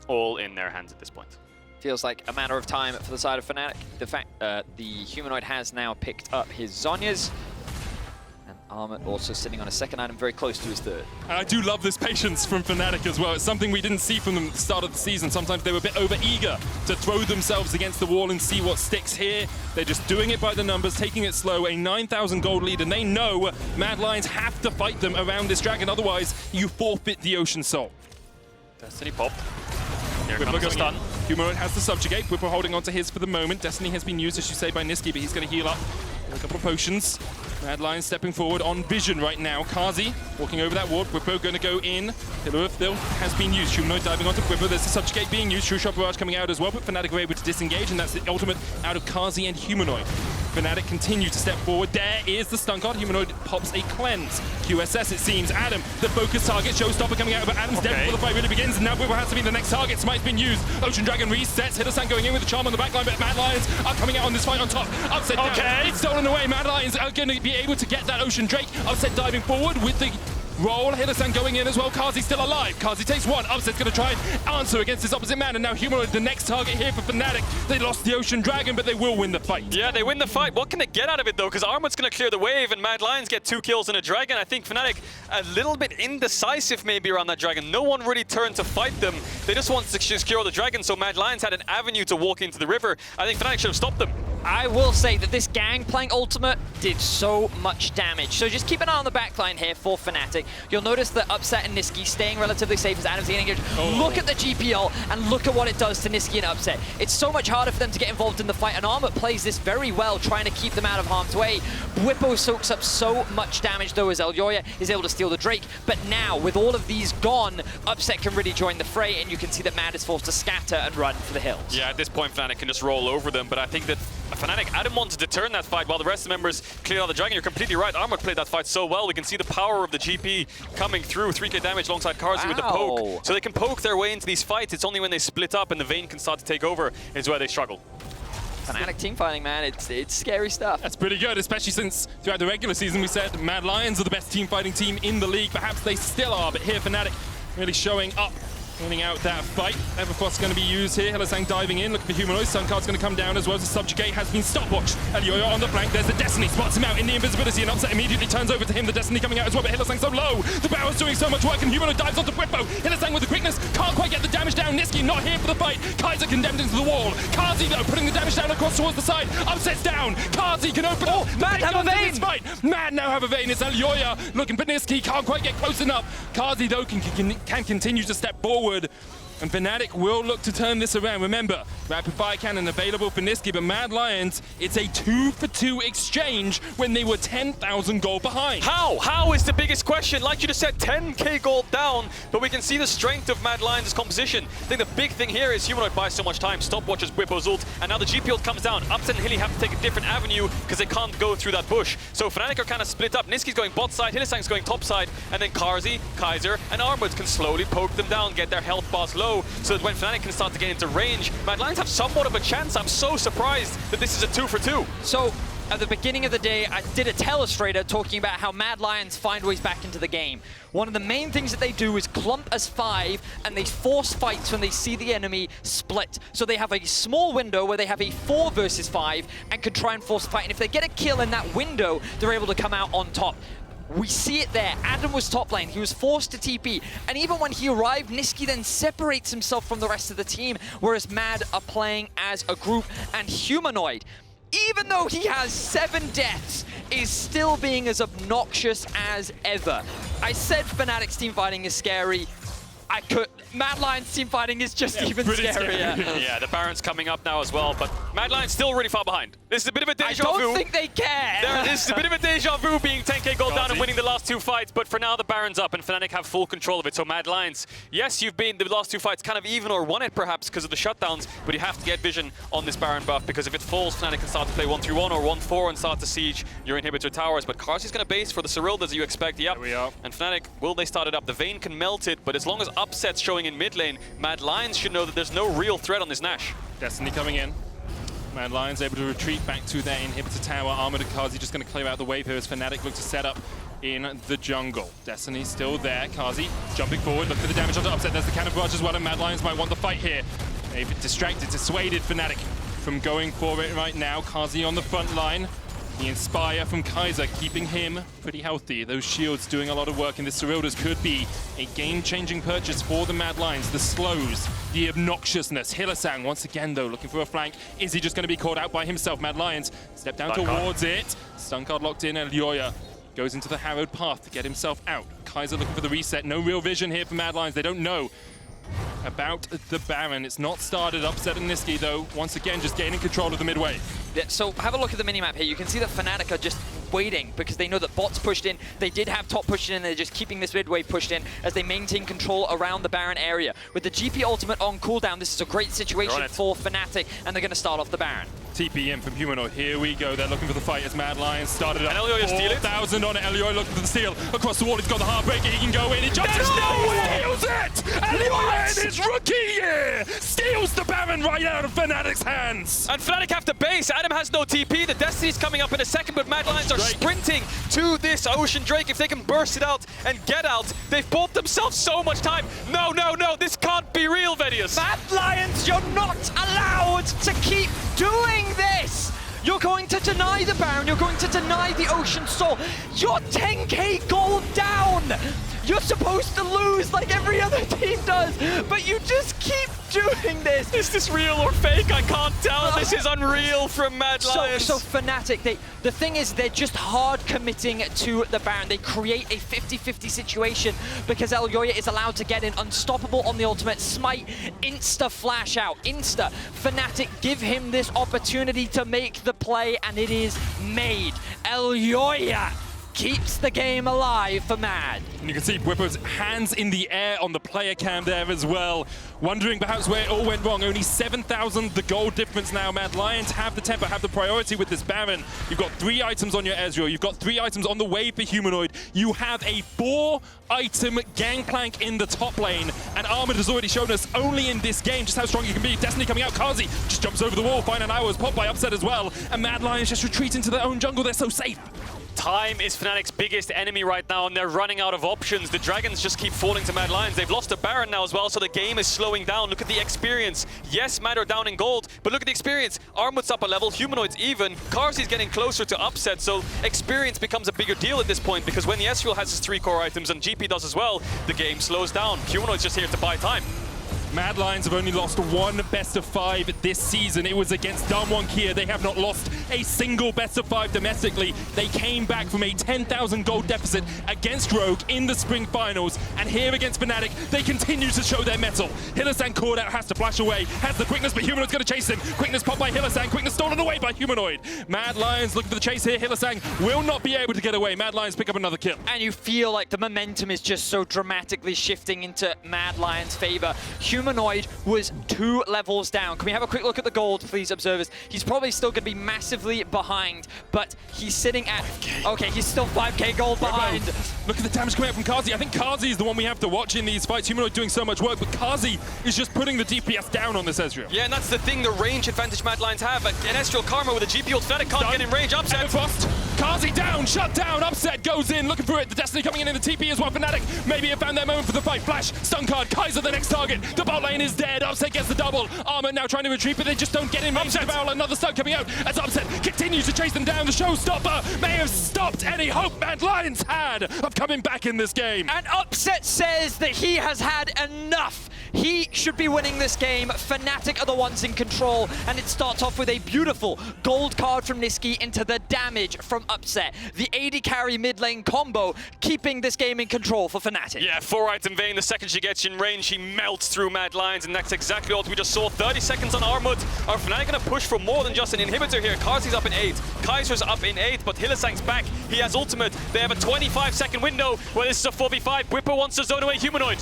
all in their hands at this point. Feels like a matter of time for the side of Fnatic. The fact the Humanoid has now picked up his Zhonya's. Armut also sitting on a 2nd item very close to his 3rd. And I do love this patience from Fnatic as well. It's something we didn't see from them at the start of the season. Sometimes they were a bit over-eager to throw themselves against the wall and see what sticks here. They're just doing it by the numbers, taking it slow. A 9,000 gold lead, and they know Mad Lions have to fight them around this dragon. Otherwise, you forfeit the Ocean Soul. Destiny pop. Here Bwipo comes the stun. Humanoid has the subjugate. Bwipo holding on to his for the moment. Destiny has been used, as you say, by Nisqy, but he's going to heal up with a couple of potions. Mad Lions stepping forward on vision right now. Carzzy walking over that ward. Bwipo going to go in. Pillar of Filth has been used. Humanoid diving onto Bwipo. There's the subjugate being used. True Shot Barrage coming out as well, but Fnatic are able to disengage, and that's the ultimate out of Carzzy and Humanoid. Fnatic continue to step forward. There is the stun card. Humanoid pops a cleanse. QSS, it seems. Adam, the focus target. Showstopper coming out, but Adam's dead before the fight really begins. And now Bwipo has to be the next target. Smite's been used. Ocean Dragon resets. Hylissang going in with the charm on the backline, but Mad Lions are coming out on this fight on top. Upset down. It's stolen away. Mad Lions are going to be able to get that Ocean Drake. Upset diving forward with the roll. Hylissang going in as well. Carzzy still alive. Carzzy takes one. Upset's going to try and answer against his opposite man. And now Humanoid, the next target here for Fnatic. They lost the Ocean Dragon, but they will win the fight. Yeah, they win the fight. What can they get out of it, though? Because Armut's going to clear the wave, and Mad Lions get 2 kills and a Dragon. I think Fnatic a little bit indecisive maybe around that Dragon. No one really turned to fight them. They just wanted to secure the Dragon, so Mad Lions had an avenue to walk into the river. I think Fnatic should have stopped them. I will say that this Gangplank ultimate did so much damage. So just keep an eye on the backline here for Fnatic. You'll notice that Upset and Nisqy staying relatively safe as Adam's getting engaged. Look at the GPL and look at what it does to Nisqy and Upset. It's so much harder for them to get involved in the fight, and Armut plays this very well, trying to keep them out of harm's way. Bwipo soaks up so much damage though as Elyoya is able to steal the Drake, but now with all of these gone, Upset can really join the fray, and you can see that Mad is forced to scatter and run for the hills. Yeah, at this point Fnatic can just roll over them, but I think that Fnatic, Adam wanted to turn that fight while the rest of the members cleared out the Dragon. You're completely right. Armut played that fight so well. We can see the power of the GP coming through. 3k damage alongside Carzzy with the poke. So they can poke their way into these fights. It's only when they split up and the Vayne can start to take over is where they struggle. Fnatic team fighting, man, it's scary stuff. That's pretty good, especially since throughout the regular season we said Mad Lions are the best team fighting team in the league. Perhaps they still are, but here Fnatic really showing up. Winning out that fight. Everfrost's going to be used here. Hylissang diving in, looking for Humanoid. Suncard's going to come down as well as the Subjugate has been stopwatched. Elyoya on the flank. There's the Destiny. Spots him out in the invisibility, and Upset immediately turns over to him. The Destiny coming out as well, but Hylissang's so low. The Barrow's doing so much work, and Humanoid dives onto Bwipo. Hylissang with the quickness. Can't quite get the damage down. Nisqy not here for the fight. Kaiser condemned into the wall. Carzzy, though, putting the damage down across towards the side. Upset's down. Carzzy can open up. Mad have a Vayne. Fight. Mad now have a Vayne. It's Elyoya looking for Nisqy. Can't quite get close enough. Carzzy, though, can continue to step forward. And Fnatic will look to turn this around. Remember, rapid fire cannon available for Nisqy, but Mad Lions, it's a 2-for-2 exchange when they were 10,000 gold behind. How is the biggest question? Like you just said, 10k gold down, but we can see the strength of Mad Lions' composition. I think the big thing here is Humanoid buys so much time, stopwatches Bwipo's ult, and now the GP ult comes down. Upset and Hilly have to take a different avenue because they can't go through that bush. So Fnatic are kind of split up. Nisqy's going bot side, Hylissang's going top side, and then Carzzy, Kaiser, and Armut can slowly poke them down, get their health bars low, so that when Fnatic can start to get into range, Mad Lions have somewhat of a chance. I'm so surprised that this is a 2-for-2. So, at the beginning of the day, I did a telestrator talking about how Mad Lions find ways back into the game. One of the main things that they do is clump as 5, and they force fights when they see the enemy split. So they have a small window where they have a 4 versus 5 and can try and force a fight. And if they get a kill in that window, they're able to come out on top. We see it there. Adam was top lane. He was forced to TP. And even when he arrived, Nisqy then separates himself from the rest of the team, whereas Mad are playing as a group. And Humanoid, even though he has 7 deaths, is still being as obnoxious as ever. I said Fnatic's team fighting is scary. Mad Lions team fighting is just even scarier. Yeah, the Baron's coming up now as well, but Mad Lions still really far behind. This is a bit of a deja vu. I don't think they care. This is a bit of a deja vu being 10k gold down and winning the last 2 fights, but for now the Baron's up and Fnatic have full control of it. So Mad Lions, yes, you've been the last 2 fights kind of even or won it perhaps because of the shutdowns, but you have to get vision on this Baron buff because if it falls, Fnatic can start to play 1-3-1 or 1-4 and start to siege your inhibitor towers. But Carzzy's going to base for the Cyrilda as you expect. Yep. There we are. And Fnatic, will they start it up? The Vayne can melt it, but as long as Upset's showing in mid lane, Mad Lions should know that there's no real threat on this Nash. Destiny coming in. Mad Lions able to retreat back to their inhibitor tower. Armut and Carzzy just going to clear out the wave here as Fnatic look to set up in the jungle. Destiny still there. Carzzy jumping forward. Look for the damage onto Upset. There's the cannon barrage as well, and Mad Lions might want the fight here. They've distracted, dissuaded Fnatic from going for it right now. Carzzy on the front line. The Inspire from Kaiser, keeping him pretty healthy. Those shields doing a lot of work, and this Cyrilda's could be a game-changing purchase for the Mad Lions. The slows, the obnoxiousness. Hylissang, once again, though, looking for a flank. Is he just going to be caught out by himself? Mad Lions step down towards it. Stun card locked in. Elyoya goes into the harrowed path to get himself out. Kaiser looking for the reset. No real vision here for Mad Lions. They don't know about the Baron. It's not started. Upset and Nisqy, though, once again, just gaining control of the midway. Yeah, so have a look at the minimap here. You can see that Fnatic are just waiting because they know that bot's pushed in. They did have top pushed in. They're just keeping this midway pushed in as they maintain control around the Baron area. With the GP ultimate on cooldown, this is a great situation for Fnatic, and they're going to start off the Baron. TP in from Humanoid. Here we go. They're looking for the fight as Mad Lions started up. And Elyoya steal it. 4,000 on it. Elyoya looking for the steal. Across the wall, he's got the Heartbreaker. He can go in. He jumps. There's no way! Heals it! Elyoya in his rookie year steals the Baron right out of Fnatic's hands. And Fnatic have to base. Adam has no TP. The Destiny's coming up in a second, but Mad Lions are sprinting to this Ocean Drake. If they can burst it out and get out, they've bought themselves so much time. No, no, no, this can't be real, Vedius. Mad Lions, you're not allowed to keep doing this! You're going to deny the Baron, you're going to deny the Ocean Soul. You're 10k gold down! You're supposed to lose like every other team does, but you just keep doing this. Is this real or fake? I can't tell. This is unreal from Mad Lions. So Fnatic, the thing is, they're just hard committing to the Baron. They create a 50-50 situation because Elyoya is allowed to get in, unstoppable on the ultimate, smite, insta flash out, insta. Fnatic give him this opportunity to make the play, and it is made. Elyoya keeps the game alive for Mad. And you can see Bwipo's hands in the air on the player cam there as well. Wondering perhaps where it all went wrong. Only 7,000 the gold difference now. Mad Lions have the tempo, have the priority with this Baron. You've got 3 items on your Ezreal. You've got 3 items on the way for Humanoid. You have a 4-item Gangplank in the top lane. And Armut has already shown us only in this game just how strong you can be. Destiny coming out. Carzzy just jumps over the wall. Final hours popped by Upset as well. And Mad Lions just retreat into their own jungle. They're so safe. Time is Fnatic's biggest enemy right now, and they're running out of options. The Dragons just keep falling to Mad Lions. They've lost a Baron now as well, so the game is slowing down. Look at the experience. Yes, Mad are down in gold, but look at the experience. Armut's up a level, Humanoid's even. Carzzy's getting closer to Upset, so experience becomes a bigger deal at this point, because when the Ezreal has his 3 core items and GP does as well, the game slows down. Humanoid's just here to buy time. Mad Lions have only lost 1 best-of-5 this season. It was against Damwon Kia. They have not lost a single best-of-5 domestically. They came back from a 10,000 gold deficit against Rogue in the spring finals. And here against Fnatic, they continue to show their mettle. Hylissang caught out, has to flash away, has the quickness, but Humanoid's going to chase him. Quickness popped by Hylissang, quickness stolen away by Humanoid. Mad Lions looking for the chase here. Hylissang will not be able to get away. Mad Lions pick up another kill. And you feel like the momentum is just so dramatically shifting into Mad Lions' favor. Humanoid was 2 levels down. Can we have a quick look at the gold, please, observers? He's probably still going to be massively behind, but he's sitting at... 5K. Okay, he's still 5k gold behind. Look at the damage coming out from Carzzy. I think Carzzy is the one we have to watch in these fights. Humanoid doing so much work, but Carzzy is just putting the DPS down on this Ezreal. Yeah, and that's the thing, the range advantage Mad Lions have. An Ezreal Karma with a GP ult, Fnatic can't get in range. Upset. Carzzy down, shut down. Upset goes in, looking for it. The Destiny coming in the TP as well. Fnatic maybe have found their moment for the fight. Flash, stun card, Kaiser the next target. The bot lane is dead. Upset gets the double. Armut now trying to retreat, but they just don't get in range to barrel. Another stun coming out as Upset continues to chase them down. The showstopper may have stopped any hope Mad Lions had of coming back in this game. And Upset says that he has had enough. He should be winning this game. Fnatic are the ones in control, and it starts off with a beautiful gold card from Nisqy into the damage from Upset. The AD carry mid lane combo keeping this game in control for Fnatic. Yeah, 4-item Vayne, the second she gets in range, she melts through Mad Lions, and that's exactly what we just saw. 30 seconds on Armut. Are Fnatic going to push for more than just an inhibitor here? Carzzy's up in 8, Kaiser's up in 8, but Hylissang's back. He has ultimate. They have a 25-second window where this is a 4v5. Bwipo wants to zone away Humanoid.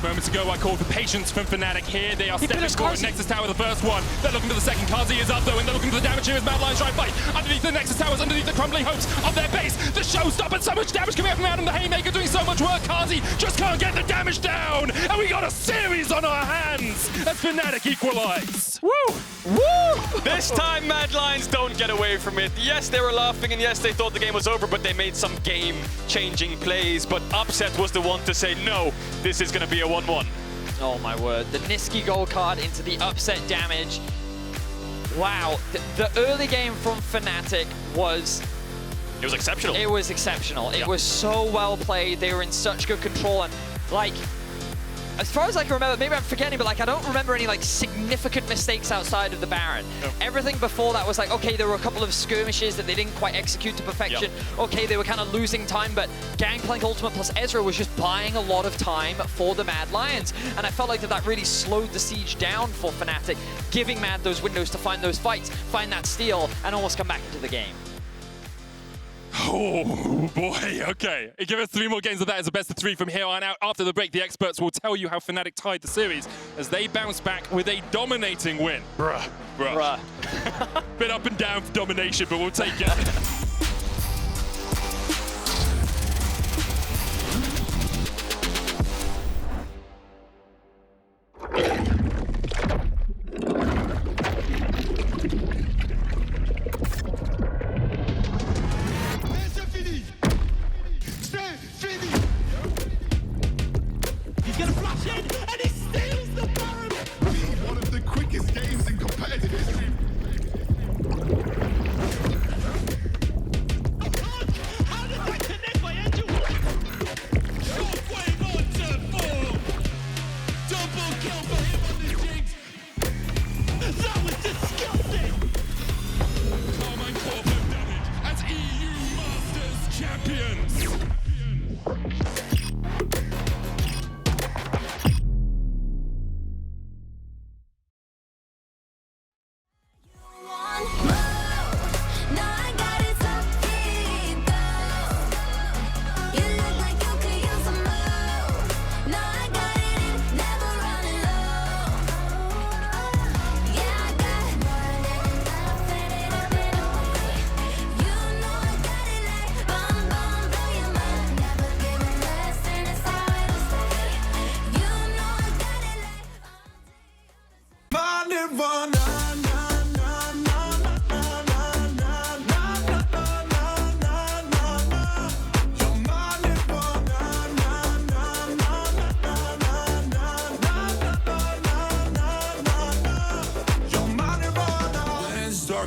Moments ago, I called for patience from Fnatic here. They are stepping forward. Nexus Tower, the first one. They're looking for the second. Carzzy is up, though, and they're looking for the damage here as Mad Lions try and fight. Underneath the Nexus Towers, underneath the crumbling hopes of their base. The showstopper, so much damage coming out from Adam. The Haymaker doing so much work. Carzzy just can't get the damage down. And we got a series on our hands as Fnatic equalize. Woo! Woo! This time, Mad Lions don't get away from it. Yes, they were laughing, and yes, they thought the game was over, but they made some game-changing plays. But Upset was the one to say, no, this is going to be a 1-1. Oh my word, the Nisqy gold card into the Upset damage. Wow, the early game from Fnatic was... It was exceptional. It was exceptional. It was so well played. They were in such good control, and like, as far as I can remember, maybe I'm forgetting, but like I don't remember any like significant mistakes outside of the Baron. No. Everything before that was like, okay, there were a couple of skirmishes that they didn't quite execute to perfection. Okay, they were kind of losing time, but Gangplank Ultimate plus Ezreal was just buying a lot of time for the Mad Lions. And I felt like that really slowed the siege down for Fnatic, giving Mad those windows to find those fights, find that steal, and almost come back into the game. Oh boy, okay. Give us 3 more games of that as a best of 3 from here on out. After the break, the experts will tell you how Fnatic tied the series as they bounce back with a dominating win. Bruh. Bit up and down for domination, but we'll take it. He's gonna flash in, and he steals the Baron! One of the quickest games in competitive history. How did that connect my engine? Shockwave on turn 4! Double kill for him on the Jinx! That was disgusting! Carmine 4 damage as EU Masters Champions!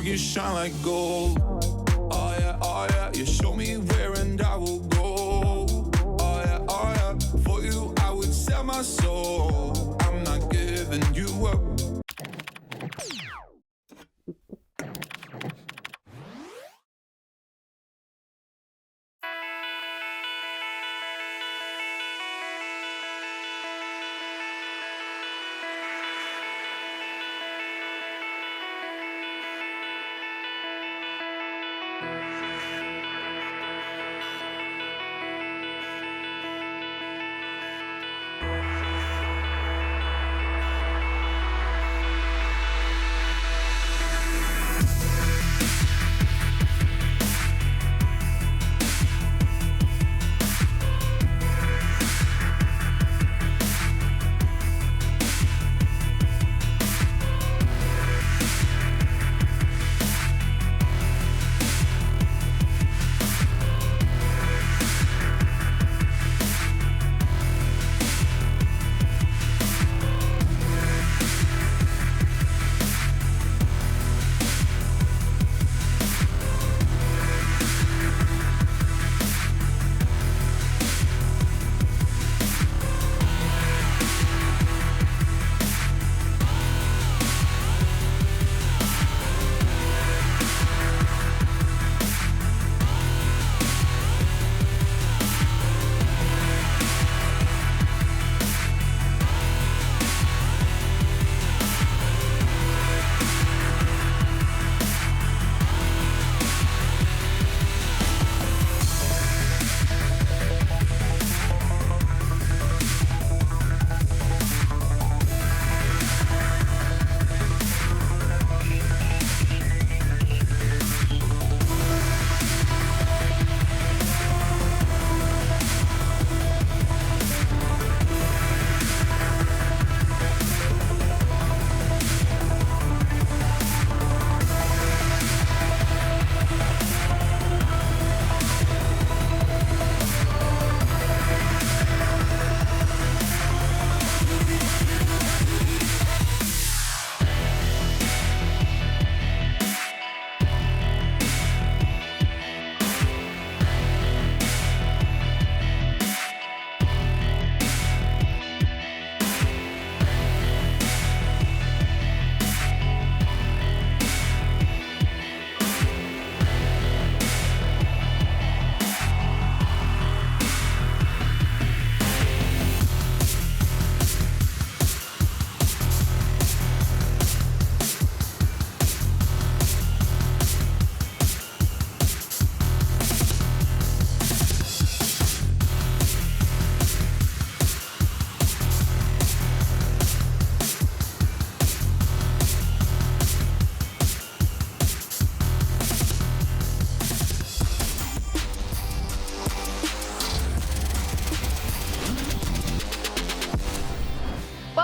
You shine like gold. Oh yeah, you show me where and I will go. Oh yeah, for you I would sell my soul. I'm not giving you up.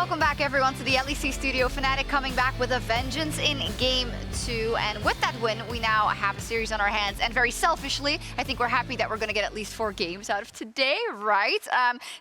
Welcome back, everyone, to the LEC studio. Fnatic coming back with a vengeance in Game 2. And with that win, we now have a series on our hands. And very selfishly, I think we're happy that we're going to get at least 4 games out of today, right?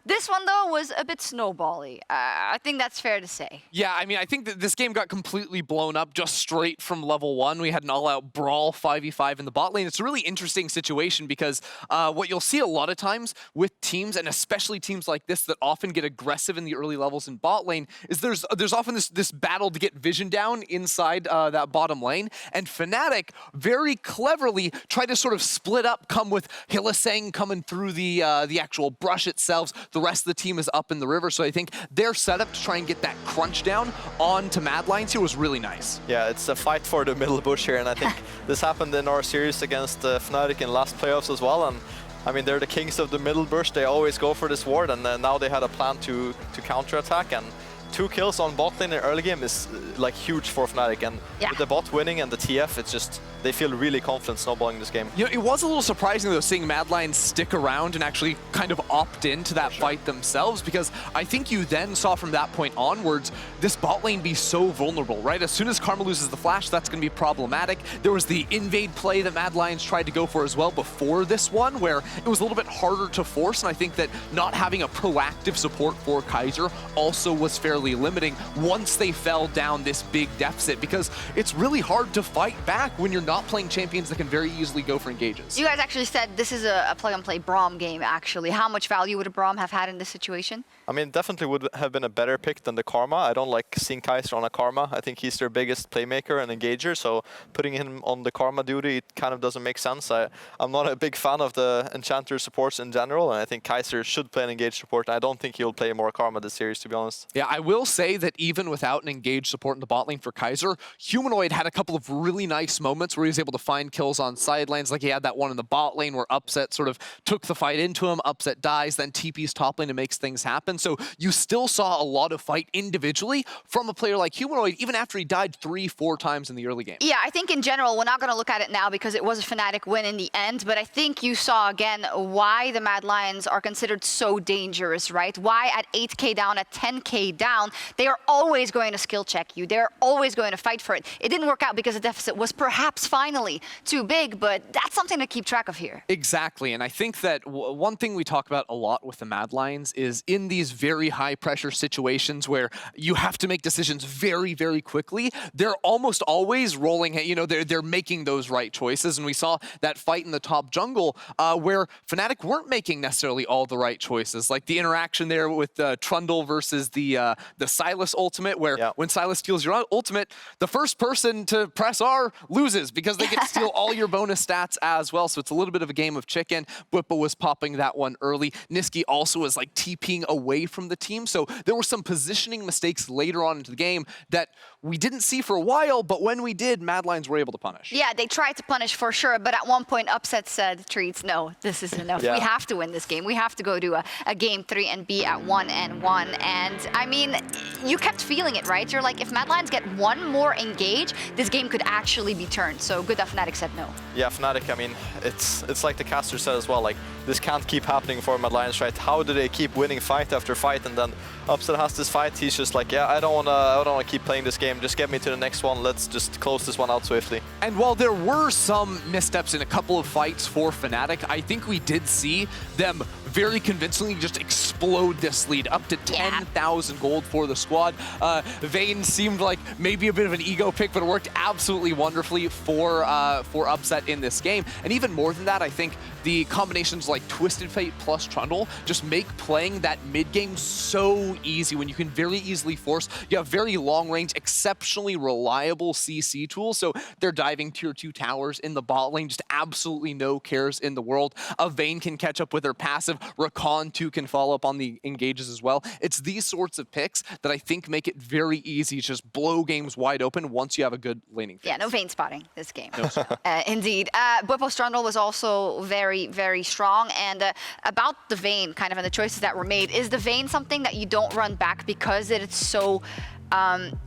This one, though, was a bit snowbally. I think that's fair to say. Yeah, I mean, I think that this game got completely blown up just straight from level 1. We had an all-out brawl 5v5 in the bot lane. It's a really interesting situation because what you'll see a lot of times with teams, and especially teams like this that often get aggressive in the early levels in bot lane, is there's often this battle to get vision down inside that bottom lane, and Fnatic very cleverly try to sort of split up, come with Hylissang coming through the actual brush itself. The rest of the team is up in the river, so I think their setup to try and get that crunch down onto MAD Lions here was really nice. Yeah, it's a fight for the middle bush here, and I think this happened in our series against Fnatic in last playoffs as well. And I mean, they're the kings of the middle bush. They always go for this ward, and now they had a plan to counter-attack. And 2 kills on bot lane in early game is like huge for Fnatic, and with the bot winning and the TF, it's just they feel really confident snowballing this game. You know, it was a little surprising though seeing MAD Lions stick around and actually kind of opt into that fight themselves, because I think you then saw from that point onwards this bot lane be so vulnerable, right? As soon as Karma loses the flash, that's going to be problematic. There was the invade play that MAD Lions tried to go for as well before this one, where it was a little bit harder to force, and I think that not having a proactive support for Kaiser also was fairly limiting once they fell down this big deficit, because it's really hard to fight back when you're not playing champions that can very easily go for engages. You guys actually said this is a play-on-play Braum game, actually. How much value would a Braum have had in this situation? I mean, definitely would have been a better pick than the Karma. I don't like seeing Kaiser on a Karma. I think he's their biggest playmaker and engager, so putting him on the Karma duty, it kind of doesn't make sense. I'm not a big fan of the Enchanter supports in general, and I think Kaiser should play an engaged support. I don't think he'll play more Karma this series, to be honest. Yeah, I will say that even without an engaged support in the bot lane for Kaiser, Humanoid had a couple of really nice moments where he was able to find kills on side lanes, like he had that one in the bot lane where Upset sort of took the fight into him, Upset dies, then TP's top lane and makes things happen. So you still saw a lot of fight individually from a player like Humanoid, even after he died 3-4 times in the early game. Yeah, I think in general, we're not going to look at it now because it was a Fnatic win in the end, but I think you saw again why the MAD Lions are considered so dangerous, right? Why at 8k down, at 10k down, they are always going to skill check you. They're always going to fight for it. It didn't work out because the deficit was perhaps finally too big, but that's something to keep track of here. Exactly, and I think that one thing we talk about a lot with the MAD Lions is in these very high pressure situations where you have to make decisions very, very quickly, they're almost always rolling, you know, they're making those right choices, and we saw that fight in the top jungle where Fnatic weren't making necessarily all the right choices, like the interaction there with Trundle versus the Sylas ultimate, where when Sylas steals your ultimate, the first person to press R loses because they get to steal all your bonus stats as well. So it's a little bit of a game of chicken. Bwipo was popping that one early. Nisqy also was like TPing away from the team. So there were some positioning mistakes later on into the game that we didn't see for a while, but when we did, MAD Lions were able to punish. Yeah, they tried to punish for sure, but at one point Upset said, Treats, no, this is enough. We have to win this game. We have to go to a game 3 and be at 1-1. And I mean, you kept feeling it, right? You're like, if MAD Lions get one more engage, this game could actually be turned. So good that Fnatic said no. Yeah, Fnatic, I mean, it's like the caster said as well, like, this can't keep happening for MAD Lions, right? How do they keep winning fight after fight? And then Upset has this fight, he's just like, yeah, I don't wanna keep playing this game, just get me to the next one, let's just close this one out swiftly. And while there were some missteps in a couple of fights for Fnatic, I think we did see them very convincingly just explode this lead up to 10,000 gold for the squad. Vayne seemed like maybe a bit of an ego pick, but it worked absolutely wonderfully for Upset in this game. And even more than that, I think the combinations like Twisted Fate plus Trundle just make playing that mid game so easy when you can very easily force. You have very long range, exceptionally reliable CC tools. So they're diving tier 2 towers in the bot lane, just absolutely no cares in the world. Vayne can catch up with her passive. Rakan too can follow up on the engages as well. It's these sorts of picks that I think make it very easy to just blow games wide open once you have a good laning phase. Yeah, no Vayne spotting this game. No, indeed. Bwipo's Trundle was also very, very strong. And about the Vayne, kind of, and the choices that were made, is the Vayne something that you don't run back because it's so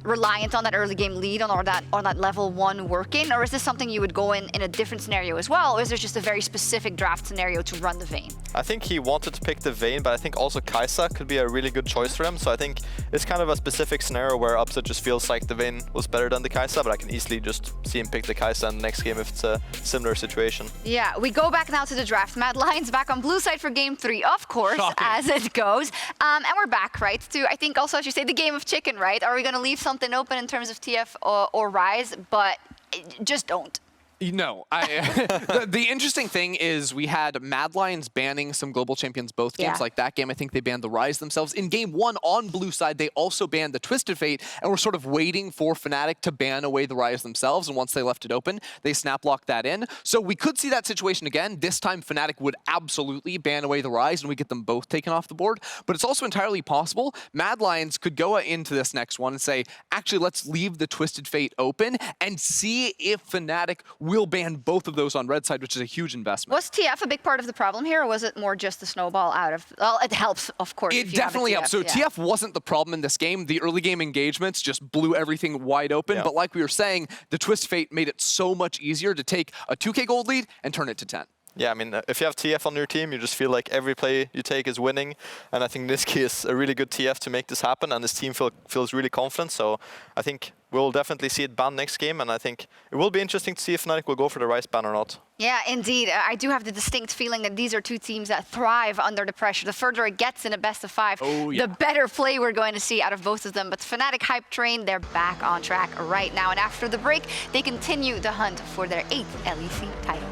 reliant on that early game lead or that level 1 working, or is this something you would go in a different scenario as well, or is there just a very specific draft scenario to run the Vayne? I think he wanted to pick the Vayne, but I think also Kaiser could be a really good choice for him. So I think it's kind of a specific scenario where Upset just feels like the Vayne was better than the Kaiser, but I can easily just see him pick the Kaiser in the next game if it's a similar situation. Yeah, we go back now to the draft. Mad Lions back on blue side for game 3, of course, as it goes. And we're back, right, to, I think also, as you say, the game of chicken, right? Are we going to leave something open in terms of TF or Rise? But just don't. No, the interesting thing is we had Mad Lions banning some global champions both games. Like that game, I think they banned the Rise themselves. In game 1 on blue side, they also banned the Twisted Fate, and we're sort of waiting for Fnatic to ban away the Rise themselves, and once they left it open, they snap locked that in. So we could see that situation again. This time, Fnatic would absolutely ban away the Rise, and we get them both taken off the board. But it's also entirely possible Mad Lions could go into this next one and say, actually, let's leave the Twisted Fate open and see if Fnatic will ban both of those on red side, which is a huge investment. Was TF a big part of the problem here, or was it more just the snowball out of... Well, it helps, of course. It definitely helps. So TF wasn't the problem in this game. The early game engagements just blew everything wide open. But like we were saying, the Twist Fate made it so much easier to take a 2K gold lead and turn it to 10. Yeah, I mean, if you have TF on your team, you just feel like every play you take is winning. And I think Nisqy is a really good TF to make this happen, and his team feels really confident. So I think we'll definitely see it banned next game, and I think it will be interesting to see if Fnatic will go for the Rise ban or not. Yeah, indeed. I do have the distinct feeling that these are two teams that thrive under the pressure. The further it gets in a best of 5, the better play we're going to see out of both of them. But Fnatic hype train, they're back on track right now. And after the break, they continue the hunt for their 8th LEC title.